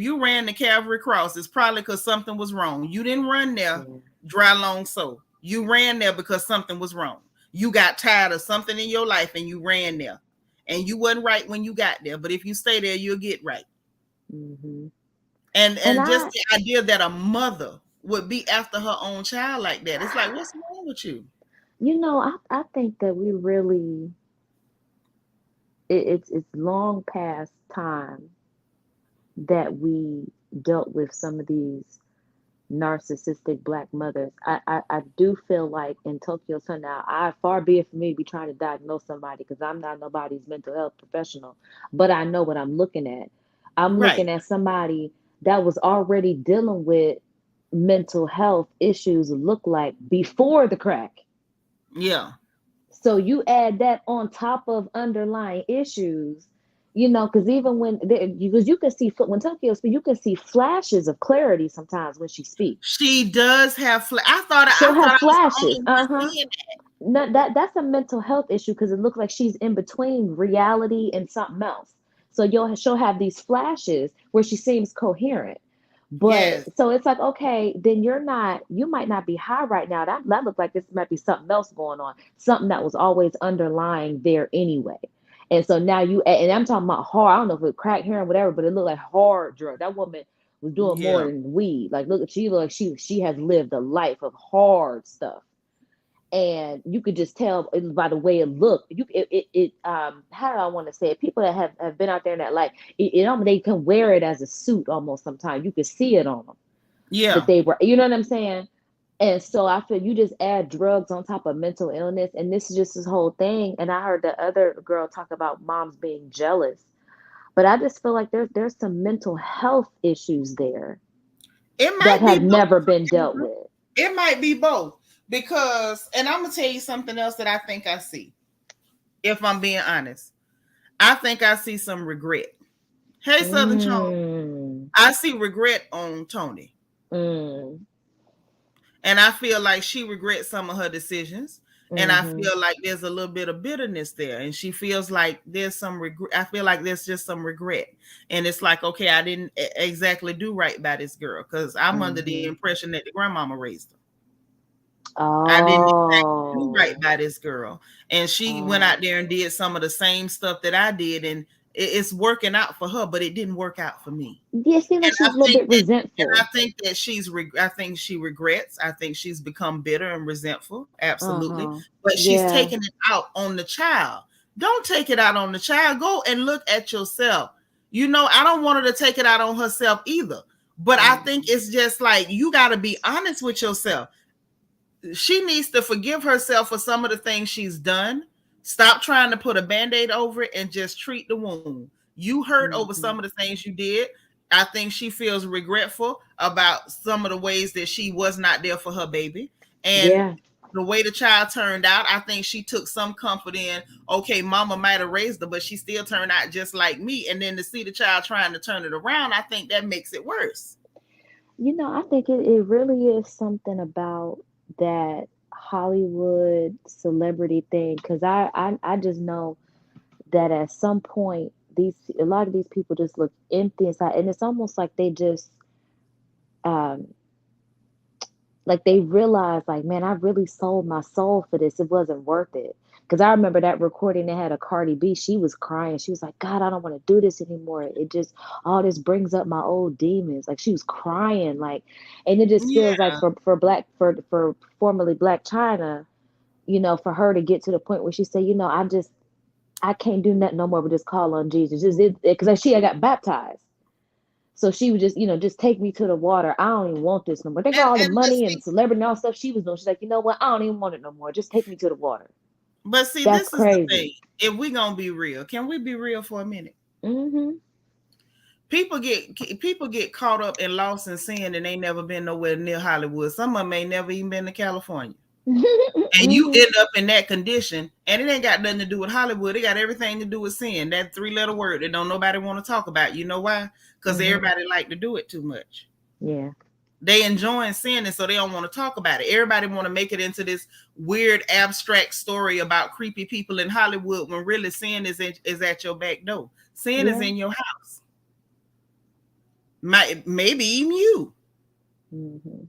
you ran the Calvary Cross, it's probably because something was wrong. You didn't run there yeah, dry long so. You ran there because something was wrong. You got tired of something in your life and you ran there. And you wasn't right when you got there. But if you stay there, you'll get right. hmm. And And just the idea that a mother would be after her own child like that. It's like, what's wrong with you? I think that we really, it's long past time that we dealt with some of these narcissistic black mothers. I do feel like in Tokyo Sun now, far be it for me to be trying to diagnose somebody because I'm not nobody's mental health professional, but I know what I'm looking at. I'm Right. looking at somebody that was already dealing with mental health issues look like before the crack. Yeah. So you add that on top of underlying issues, because even because you can see when Tokyo speaks, you can see flashes of clarity sometimes when she speaks. She does have. She'll I have thought I was the flashes. only one Uh-huh. seeing No, that's a mental health issue because it looks like she's in between reality and something else. So she'll have these flashes where she seems coherent. that. But Yes. so it's like, okay, then you might not be high right now. That looks like this might be something else going on, something that was always underlying there anyway. And so now and I'm talking about hard, I don't know if it was crack heroin, whatever, but it looked like hard drug. That woman was doing more Yeah. than weed. Like, she looked like she has lived a life of hard stuff, and you could just tell by the way it looked. How do I want to say it? People that have been out there in that life, they can wear it as a suit almost. Sometimes you could see it on them that Yeah. they were, you know what I'm saying? And so I feel you just add drugs on top of mental illness, and this is just this whole thing. And I heard the other girl talk about moms being jealous, but I just feel like there's some mental health issues there It that might be have never both. been dealt with. It might be both because, and I'm gonna tell you something else that I think I see. If I'm being honest, I think I see some regret. Hey, Southern Charm, Mm, I see regret on Tony. mm, And I feel like she regrets some of her decisions. And I mm-hmm. feel like there's a little bit of bitterness there. And she feels like there's some regret. I feel like there's just some regret. And it's like, okay, I didn't exactly do right by this girl because I'm under the Mm-hmm. impression that the grandmama raised her. I didn't exactly do right Oh, by this girl. And she went out oh. there and did some of the same stuff that I did. And it's working out for her, but it didn't work out for me. Yeah, it seems And like she's I a little think bit that resentful. I think she regrets. I think she's become bitter and resentful. Absolutely. Uh-huh. But she's Yeah. taking it out on the child. Don't take it out on the child. Go and look at yourself. I don't want her to take it out on herself either. But I think Mm-hmm. it's just like you got to be honest with yourself. She needs to forgive herself for some of the things she's done. Stop trying to put a band-aid over it and just treat the wound. You hurt over some Mm-hmm. of the things you did. I think she feels regretful about some of the ways that she was not there for her baby. And Yeah. the way the child turned out, I think she took some comfort in, okay, mama might have raised her, but she still turned out just like me. And then to see the child trying to turn it around, I think that makes it worse. I think it really is something about that Hollywood celebrity thing because I just know that at some point a lot of these people just look empty inside, and it's almost like they just um like they realize like, man, I really sold my soul for this. It wasn't worth it. Because I remember that recording they had a Cardi B. She was crying. She was like, God, I don't want to do this anymore. It just all this brings up my old demons. Like she was crying, like, and it just feels like Yeah. for formerly Black China, for her to get to the point where she said, I can't do nothing no more but just call on Jesus. Just because she had got baptized. So she would just take me to the water. I don't even want this no more. Think of all the And let's money see, and celebrity and all stuff she was doing. She's like, you know what? I don't even want it no more. Just take me to the water. but see, That's this is the crazy. thing. If we gonna be real, can we be real for a minute? Mm-hmm. People get caught up and lost in sin and they never been nowhere near Hollywood. Some of them ain't never even been to California. And you Mm-hmm. end up in that condition, and it ain't got nothing to do with Hollywood. It got everything to do with sin. That three-letter word that don't nobody want to talk about. You know why? Because Mm-hmm. everybody like to do it too much. Yeah. They enjoying sin, and so they don't want to talk about it. Everybody want to make it into this weird abstract story about creepy people in Hollywood when really sin is at your back door. Sin is Yeah. in your house. Maybe even you. Mm-hmm.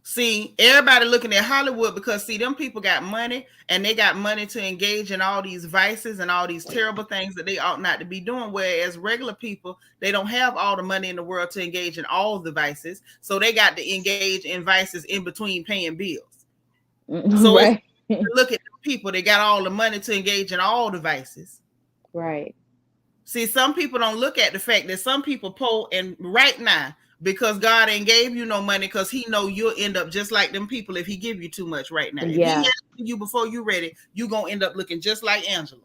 See, everybody looking at Hollywood because see, them people got money and they got money to engage in all these vices and all these terrible things that they ought not to be doing. Whereas regular people, they don't have all the money in the world to engage in all the vices. So they got to engage in vices in between paying bills. Mm-hmm. So it's Right. look at the people, they got all the money to engage in all the vices. Right. See, some people don't look at the fact that some people poor and right now, because God ain't gave you no money because he know you'll end up just like them people if he give you too much right now. If he has you before you ready, you gonna end up looking just like Angela.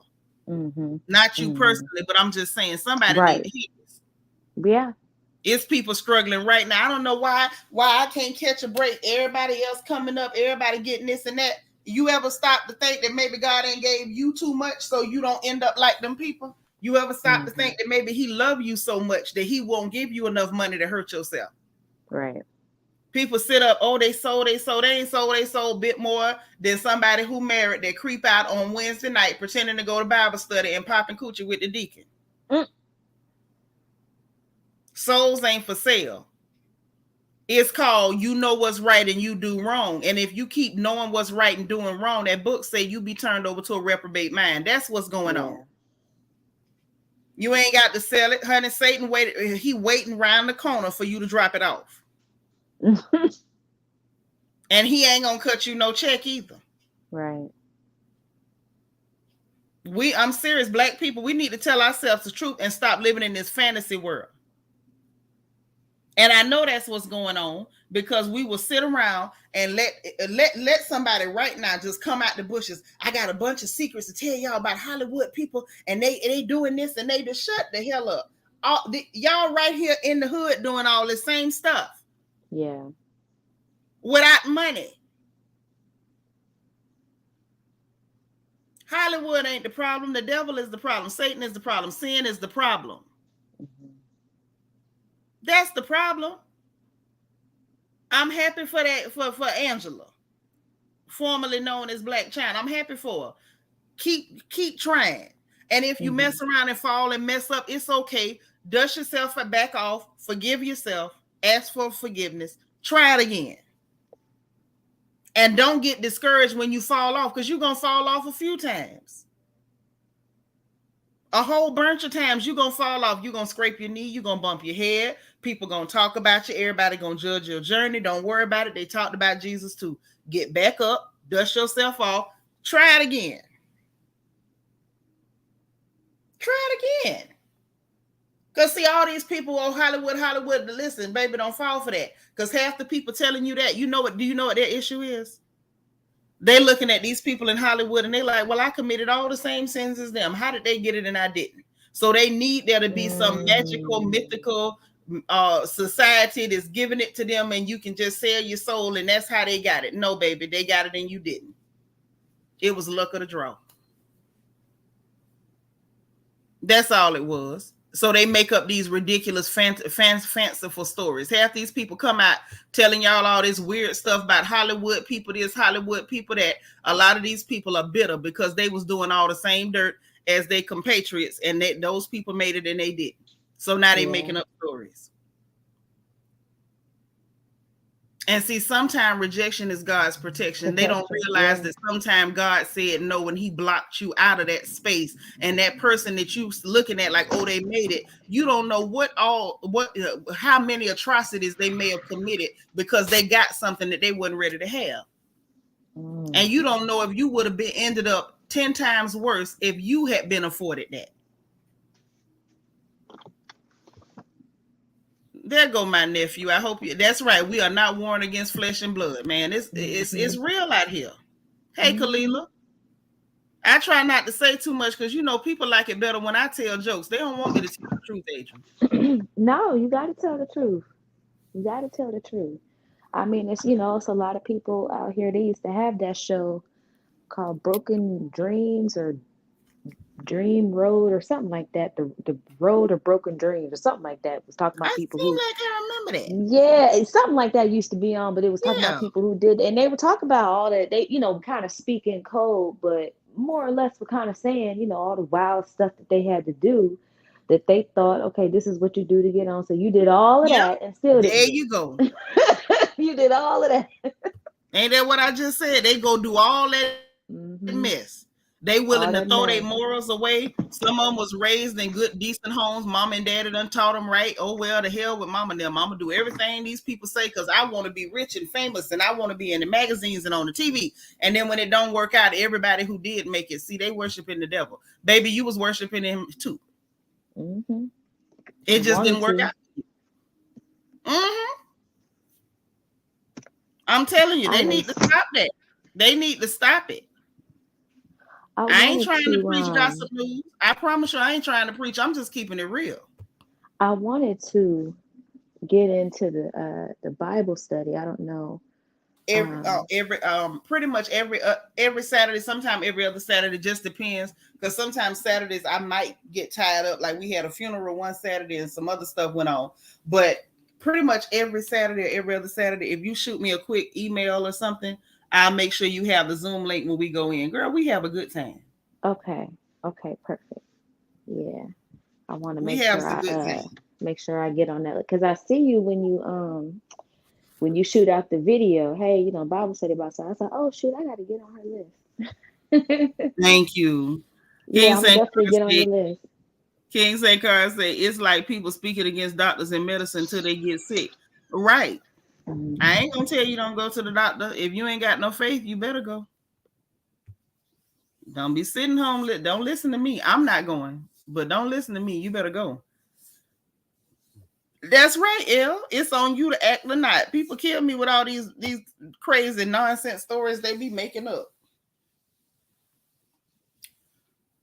Not you personally, but I'm just saying somebody need to hear this. Yeah. It's people struggling right now. I don't know why I can't catch a break. Everybody else coming up, everybody getting this and that. You ever stop to think that maybe God ain't gave you too much so you don't end up like them people? You ever stop to think that maybe he love you so much that he won't give you enough money to hurt yourself? Right. People sit up, they sold. They ain't sold, they sold a bit more than somebody who married that creep out on Wednesday night pretending to go to Bible study and popping coochie with the deacon. Souls ain't for sale. It's called you know what's right and you do wrong. And if you keep knowing what's right and doing wrong, that book say you be turned over to a reprobate mind. That's what's going on. You ain't got to sell it, honey. Satan waited. He waiting around the corner for you to drop it off. And he ain't gonna cut you no check either. Right. I'm serious, black people. We need to tell ourselves the truth and stop living in this fantasy world. And I know that's what's going on because we will sit around and let somebody right now just come out the bushes. I got a bunch of secrets to tell y'all about Hollywood people, and they doing this and they just shut the hell up. Y'all right here in the hood doing all the same stuff. Yeah. Without money. Hollywood ain't the problem. The devil is the problem. Satan is the problem. Sin is the problem. That's the problem. I'm happy for that for Angela, formerly known as Black Chyna. I'm happy for her. Keep trying. And if you mess around and fall and mess up, it's okay. Dust yourself back off. Forgive yourself. Ask for forgiveness. Try it again. And don't get discouraged when you fall off because you're going to fall off a few times. A whole bunch of times you're going to fall off. You're going to scrape your knee. You're going to bump your head. People going to talk about you. Everybody going to judge your journey. Don't worry about it. They talked about Jesus too. Get back up. Dust yourself off. Try it again. Try it again. Because see, all these people, Hollywood, listen, baby, don't fall for that. Because half the people telling you that, do you know what their issue is? They're looking at these people in Hollywood and they're like, well, I committed all the same sins as them. How did they get it and I didn't? So they need there to be some magical, mythical society that's giving it to them and you can just sell your soul and that's how they got it. No, baby, they got it and you didn't. It was luck of the draw. That's all it was. So they make up these ridiculous, fanciful stories. Half these people come out telling y'all all this weird stuff about Hollywood people, this Hollywood people that. A lot of these people are bitter because they was doing all the same dirt as their compatriots, and those people made it and they didn't. So now they making up stories. And see, sometimes rejection is God's protection. They don't realize that sometimes God said no when he blocked you out of that space. And that person that you looking at like, oh, they made it. You don't know how many atrocities they may have committed because they got something that they wasn't ready to have. And you don't know if you would have ended up 10 times worse if you had been afforded that. There go my nephew. I hope you. That's right. We are not warring against flesh and blood, man. It's real out here. Hey, Kalila. I try not to say too much because people like it better when I tell jokes. They don't want me to tell the truth, Adrian. No, you got to tell the truth. You got to tell the truth. I mean, it's it's a lot of people out here. They used to have that show called Broken Dreams or Dream Road or something like that. The Road of Broken Dreams or something like that. It was talking about people who. Like I remember that. Yeah, something like that used to be on, but it was talking about people who did, and they were talking about all that. They, kind of speak in code, but more or less were kind of saying, all the wild stuff that they had to do. That they thought, okay, this is what you do to get on. So you did all of that, and still there you go. You did all of that. Ain't that what I just said? They go do all that mess. They willing to throw their morals away. Some of them was raised in good, decent homes. Mom and daddy done taught them right. Oh, well, the hell with mama and them. Mama do everything these people say because I want to be rich and famous and I want to be in the magazines and on the TV. And then when it don't work out, everybody who did make it, see, they worshiping the devil. Baby, you was worshiping him too. It just didn't work out. I'm telling you, they need to stop that. They need to stop it. I ain't trying to preach gossip news. I promise you, I ain't trying to preach. I'm just keeping it real. I wanted to get into the Bible study. I don't know. Pretty much every Saturday, sometime every other Saturday, just depends. Because sometimes Saturdays I might get tied up. Like we had a funeral one Saturday and some other stuff went on. But pretty much every Saturday or every other Saturday, if you shoot me a quick email or something, I'll make sure you have the Zoom link when we go in. Girl, we have a good time. Okay. Okay, perfect. Yeah. I want to make sure I get on that because I see you when you shoot out the video. Hey, you know, Bible study about something. I was like, oh shoot, I got to get on her list. Thank you. Yeah, I'm definitely get on your list. King St. Carl said it's like people speaking against doctors and medicine until they get sick. Right. Mm-hmm. I ain't gonna tell you don't go to the doctor. If you ain't got no faith, you better go. Don't be sitting home. Don't listen to me. I'm not going, but don't listen to me. You better go. That's right, El. It's on you to act or not. People kill me with all these crazy nonsense stories they be making up.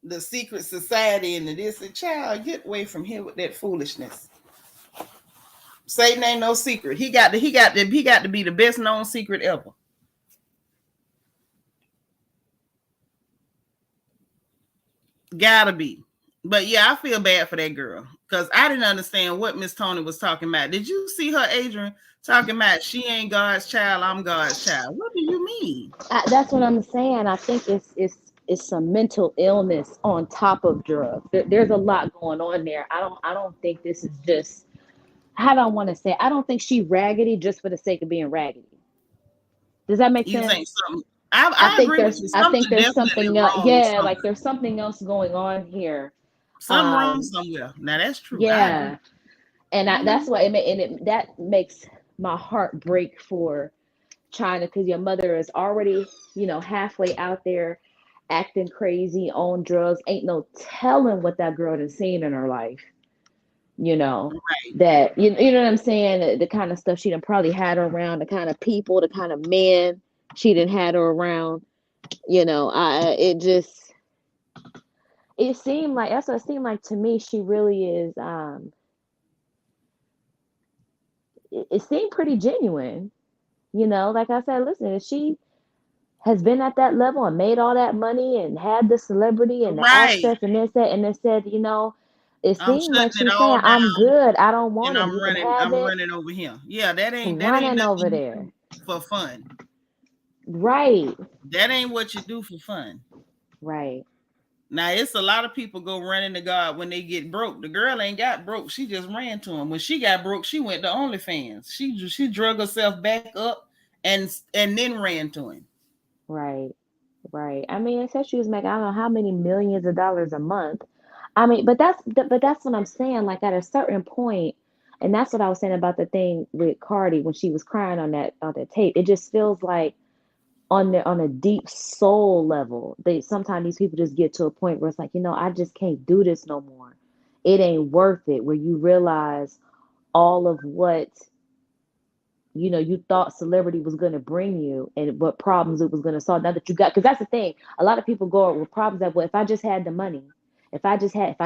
The secret society and this and child, get away from here with that foolishness. Satan ain't no secret. He got to be the best known secret ever. Gotta be. But yeah, I feel bad for that girl because I didn't understand what Miss Tony was talking about. Did you see her, Adrian, talking about she ain't God's child, I'm God's child? What do you mean? That's what I'm saying. I think it's some mental illness on top of drugs. There's a lot going on there. I don't think this is just. How do I want to say? I don't think she raggedy just for the sake of being raggedy. Does that make sense? You think something? I think there's something else. Yeah, like there's something else going on here. Something wrong somewhere. Now that's true. Yeah, and that's why that makes my heart break for Chyna because your mother is already, you know, halfway out there acting crazy on drugs. Ain't no telling what that girl has seen in her life. You know, right. That you know what I'm saying? The kind of stuff she done probably had her around, the kind of people, the kind of men she done had her around. You know, it seemed like that's what it seemed like to me. She really is. It seemed pretty genuine. You know, like I said, listen, if she has been at that level and made all that money and had the celebrity and the access and this, that, and they said, you know, it seemed like she's saying, I'm good. I don't want it. I'm running over here. Yeah, that ain't over there for fun. Right. That ain't what you do for fun. Right. Now, it's a lot of people go running to God when they get broke. The girl ain't got broke. She just ran to him. When she got broke, she went to OnlyFans. She drug herself back up and then ran to him. Right. Right. I mean, it said she was making, I don't know how many millions of dollars a month. I mean, but that's what I'm saying. Like at a certain point, and that's what I was saying about the thing with Cardi when she was crying on that tape. It just feels like on a deep soul level, sometimes these people just get to a point where it's like, you know, I just can't do this no more. It ain't worth it. Where you realize all of what, you know, you thought celebrity was going to bring you and what problems it was going to solve. Now that you got, because that's the thing. A lot of people go with problems that, well, if I just had the money, if I just had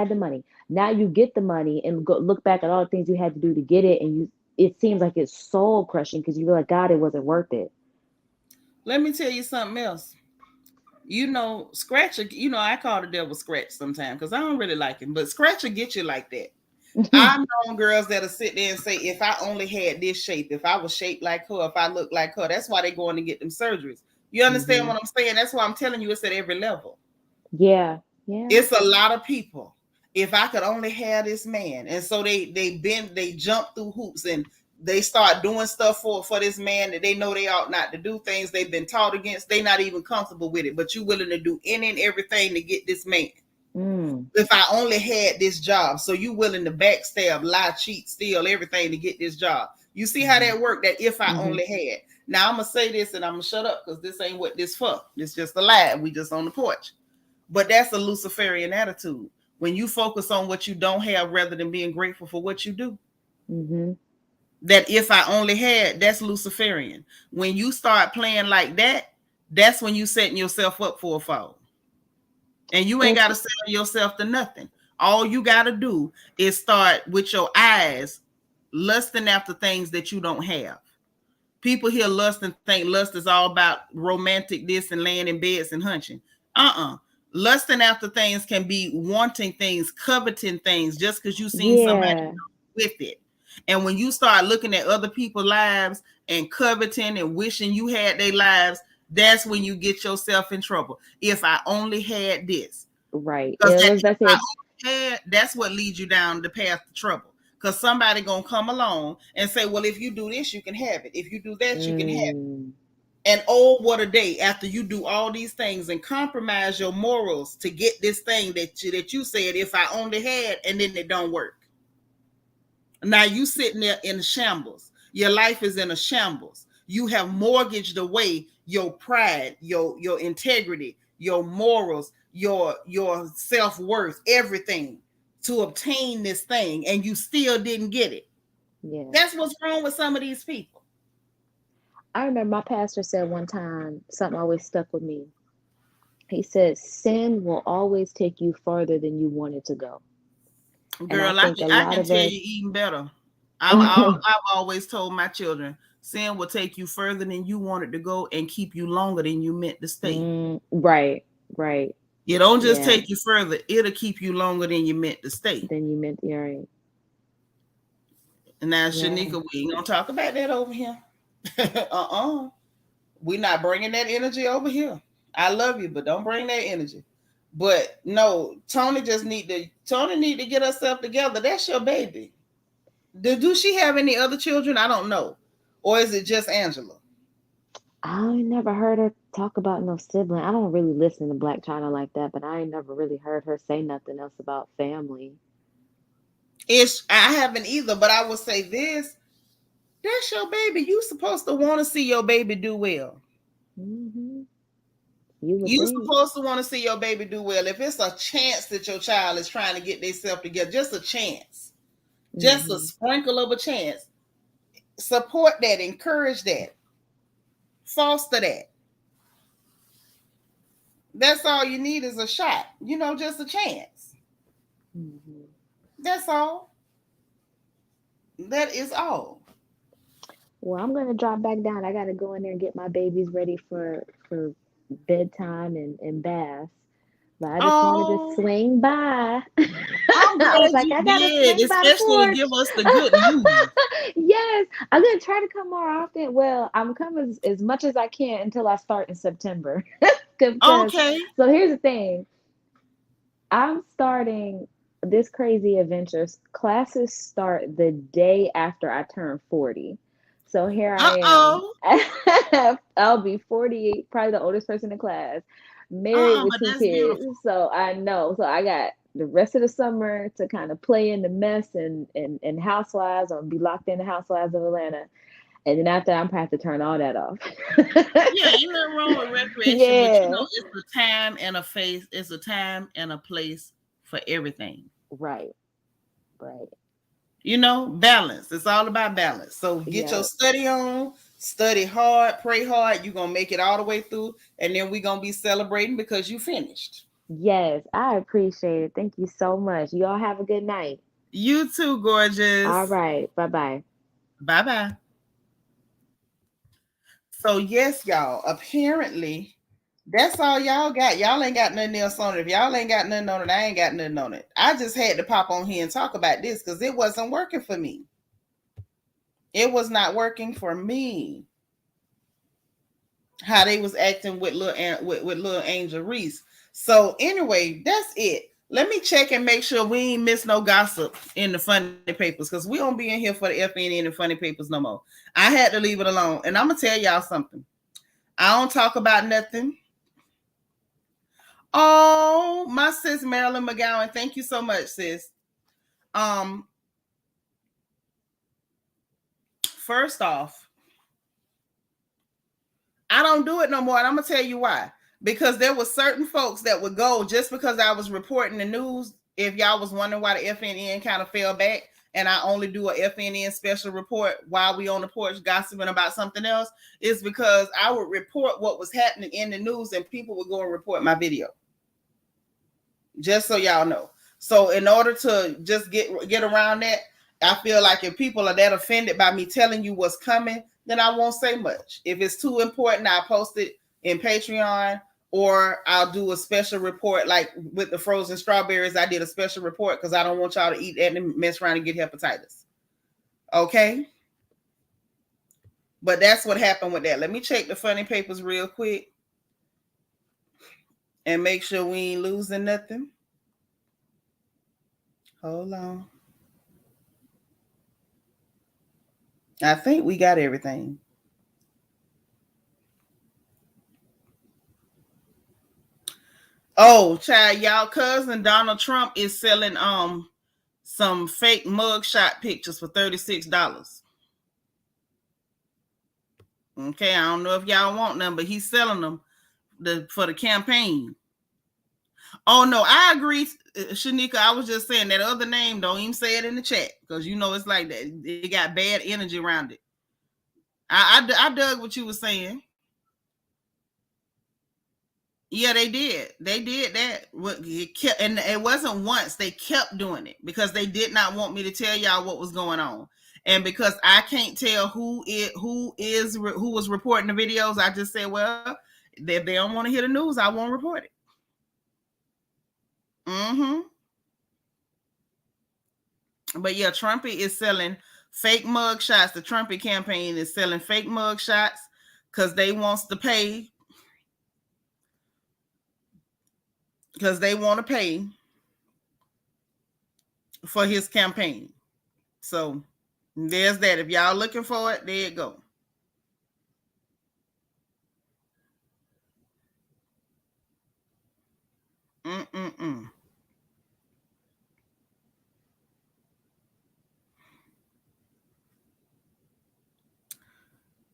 the money. Now you get the money and look back at all the things you had to do to get it, and it seems like it's soul crushing because you feel like, God, it wasn't worth it. Let me tell you something else. You know, Scratcher, you know, I call the devil Scratch sometimes because I don't really like him, but Scratcher get you like that. I've known girls that'll sit there and say, if I only had this shape, if I was shaped like her, if I looked like her, that's why they're going to get them surgeries. You understand what I'm saying? That's why I'm telling you it's at every level. Yeah. Yeah. It's a lot of people. If I could only have this man. And so they jump through hoops and they start doing stuff for this man that they know they ought not to do, things they've been taught against. They're not even comfortable with it, but you're willing to do any and everything to get this man. If I only had this job. So you willing to backstab, lie, cheat, steal everything to get this job. You see how that worked? That if I only had. Now I'm going to say this and I'm going to shut up because this ain't what this for. This just a lie. We just on the porch. But that's a Luciferian attitude. When you focus on what you don't have rather than being grateful for what you do. That if I only had, that's Luciferian. When you start playing like that, that's when you setting yourself up for a fall. And you ain't got to sell yourself to nothing. All you got to do is start with your eyes lusting after things that you don't have. People hear lust and think lust is all about romantic this and laying in beds and hunching. Lusting after things can be wanting things, coveting things, just because you seen somebody with it. And when you start looking at other people's lives and coveting and wishing you had their lives, that's when you get yourself in trouble. If I only had this. Right. Because that's what leads you down the path to trouble. Because somebody going to come along and say, well, if you do this, you can have it. If you do that, you can have it. And oh, what a day after you do all these things and compromise your morals to get this thing that you said, if I only had, and then it don't work. Now you sitting there in shambles. Your life is in a shambles. You have mortgaged away your pride, your integrity, your morals, your self-worth, everything to obtain this thing, and you still didn't get it. Yeah. That's what's wrong with some of these people. I remember my pastor said one time, something always stuck with me. He said, sin will always take you farther than you wanted to go. Girl, I can tell you even better. I've always told my children, sin will take you further than you wanted to go and keep you longer than you meant to stay. Right. You don't just take you further, it'll keep you longer than you meant to stay. Right. And now, Shanika, we ain't gonna talk about that over here. We're not bringing that energy over here. I love you, but don't bring that energy. But no, Tony need to get herself together. That's your baby. Do she have any other children? I don't know. Or is it just Angela? I never heard her talk about no sibling. I don't really listen to Black Chyna like that, but I ain't never really heard her say nothing else about family. I haven't either, but I will say this. That's your baby. You supposed to want to see your baby do well. Mm-hmm. You supposed to want to see your baby do well. If it's a chance that your child is trying to get themselves together, just a chance, just a sprinkle of a chance, support that, encourage that, foster that. That's all you need is a shot, just a chance. Mm-hmm. That's all. That is all. Well, I'm gonna drop back down. I gotta go in there and get my babies ready for bedtime and baths. But I just wanted to swing by. I'm glad I did, especially to give us the good news. Yes, I'm gonna try to come more often. Well, I'm coming as much as I can until I start in September. Okay. So here's the thing. I'm starting this crazy adventures. Classes start the day after I turn 40. So here I am. I'll be 48, probably the oldest person in class, married with 2 kids. Beautiful. So I know. So I got the rest of the summer to kind of play in the mess and Housewives, or be locked in the Housewives of Atlanta. And then after, I'm going to have to turn all that off. Yeah, ain't nothing wrong with recreation, but it's a time and a place. It's a time and a place for everything. Right. Balance. It's all about balance. So get your study on, study hard, pray hard. You're going to make it all the way through. And then we're going to be celebrating because you finished. Yes, I appreciate it. Thank you so much. You all have a good night. You too, gorgeous. All right. Bye-bye. Bye-bye. So yes, y'all, apparently that's all y'all got. Y'all ain't got nothing else on it. If y'all ain't got nothing on it, I ain't got nothing on it. I just had to pop on here and talk about this because it wasn't working for me. It was not working for me. How they was acting with little Angel Reese. So anyway, that's it. Let me check and make sure we ain't miss no gossip in the funny papers, because we don't be in here for the FNN and the funny papers no more. I had to leave it alone. And I'm going to tell y'all something. I don't talk about nothing. Oh, my sis Marilyn McGowan. Thank you so much, sis. First off, I don't do it no more. And I'm going to tell you why. Because there were certain folks that would go just because I was reporting the news. If y'all was wondering why the FNN kind of fell back and I only do a FNN special report while we on the porch gossiping about something else, is because I would report what was happening in the news and people would go and report my video. Just so y'all know. So in order to just get around that, I feel like if people are that offended by me telling you what's coming, then I won't say much. If it's too important, I'll post it in Patreon, or I'll do a special report like with the frozen strawberries. I did a special report because I don't want y'all to eat that and mess around and get hepatitis. Okay? But that's what happened with that. Let me check the funny papers real quick and make sure we ain't losing nothing. Hold on. I think we got everything. Oh, child, y'all cousin Donald Trump is selling some fake mugshot pictures for $36. Okay, I don't know if y'all want them, but he's selling them for the campaign. Oh no, I agree, Shanika. I was just saying that other name. Don't even say it in the chat because you know it's like that. It got bad energy around it. I dug what you were saying. Yeah, they did. They did that. And it wasn't once. They kept doing it because they did not want me to tell y'all what was going on. And because I can't tell who was reporting the videos, I just said, well, if they don't want to hear the news, I won't report it. But yeah, Trumpy is selling fake mug shots. The Trumpy campaign is selling fake mug shots because they wants to pay. Because they want to pay for his campaign. So there's that. If y'all looking for it, there you go.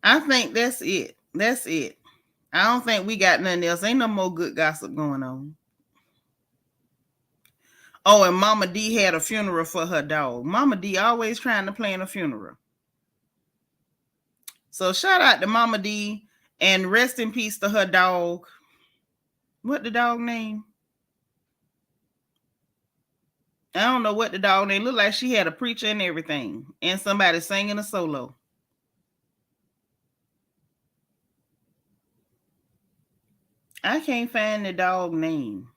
I think that's it. That's it. I don't think we got nothing else. Ain't no more good gossip going on. Oh, and Mama D had a funeral for her dog. Mama D always trying to plan a funeral. So shout out to Mama D and rest in peace to her dog. What the dog name? I don't know what the dog name. Looked like she had a preacher and everything. And somebody singing a solo. I can't find the dog name.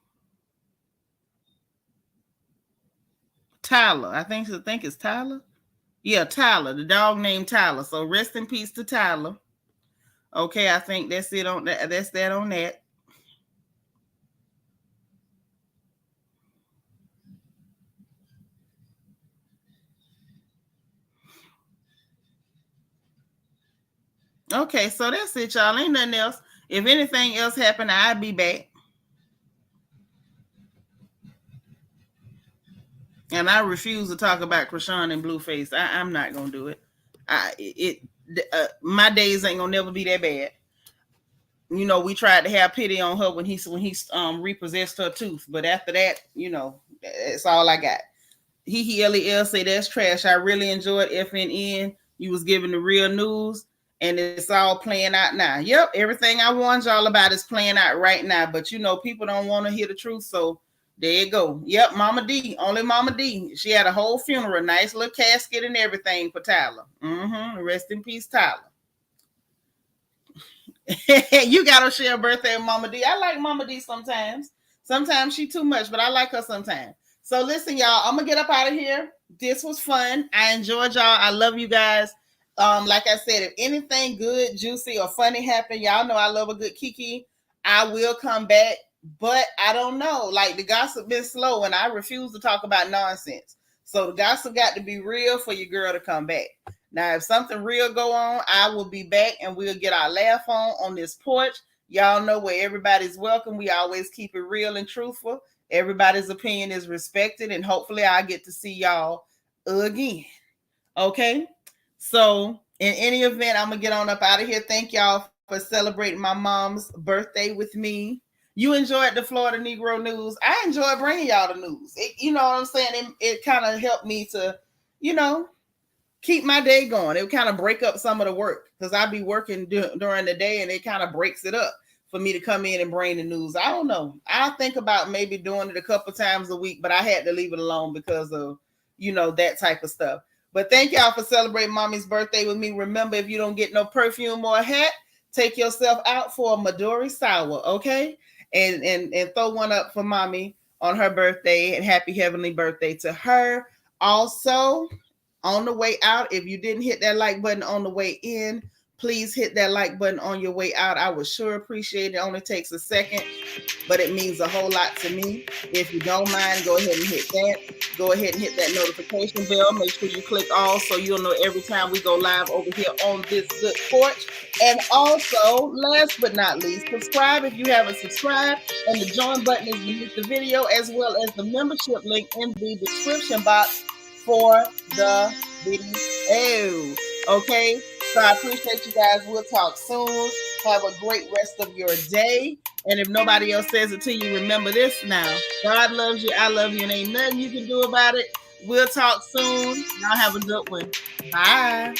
Tyler. I think it's Tyler. Yeah, Tyler. The dog named Tyler. So rest in peace to Tyler. Okay, I think that's it on that. That's that on that. Okay, so that's it, y'all. Ain't nothing else. If anything else happened, I'll be back. And I refuse to talk about Krishan and Blueface. I'm not gonna do it. My days ain't gonna never be that bad. You know, we tried to have pity on her when he repossessed her tooth, but after that, you know, that's all I got. Lel say that's trash. I really enjoyed FNN. You was giving the real news, and it's all playing out now. Yep, everything I warned y'all about is playing out right now. But you know, people don't want to hear the truth, so there you go. Yep, Mama D, only Mama D. She had a whole funeral, nice little casket and everything for Tyler. Rest in peace, Tyler. You gotta share a birthday with Mama D. I like Mama D sometimes. Sometimes she too much, but I like her sometimes. So listen, y'all, I'm gonna get up out of here. This was fun. I enjoyed y'all. I love you guys. Like I said, if anything good, juicy, or funny happened, y'all know I love a good kiki. I will come back, but I don't know. Like the gossip been slow, and I refuse to talk about nonsense. So the gossip got to be real for your girl to come back. Now, if something real go on, I will be back and we'll get our laugh on this porch. Y'all know where everybody's welcome. We always keep it real and truthful. Everybody's opinion is respected, and hopefully I get to see y'all again. Okay? So, in any event, I'm going to get on up out of here. Thank y'all for celebrating my mom's birthday with me. You enjoyed the Florida Negro news. I enjoy bringing y'all the news. You know what I'm saying? It kind of helped me to keep my day going. It would kind of break up some of the work because I'd be working during the day and it kind of breaks it up for me to come in and bring the news. I don't know. I think about maybe doing it a couple times a week, but I had to leave it alone because of, that type of stuff. But thank y'all for celebrating Mommy's birthday with me. Remember, if you don't get no perfume or a hat, take yourself out for a Midori sour, okay? And throw one up for Mommy on her birthday, and happy heavenly birthday to her. Also, on the way out, if you didn't hit that like button on the way in, please hit that like button on your way out. I would sure appreciate it. It only takes a second, but it means a whole lot to me. If you don't mind, go ahead and hit that. Go ahead and hit that notification bell. Make sure you click all so you'll know every time we go live over here on this good porch. And also, last but not least, subscribe if you haven't subscribed. And the join button is beneath the video, as well as the membership link in the description box for the video. Okay, so I appreciate you guys. We'll talk soon. Have a great rest of your day. And if nobody else says it to you, remember this now. God loves you. I love you. And ain't nothing you can do about it. We'll talk soon. Y'all have a good one. Bye.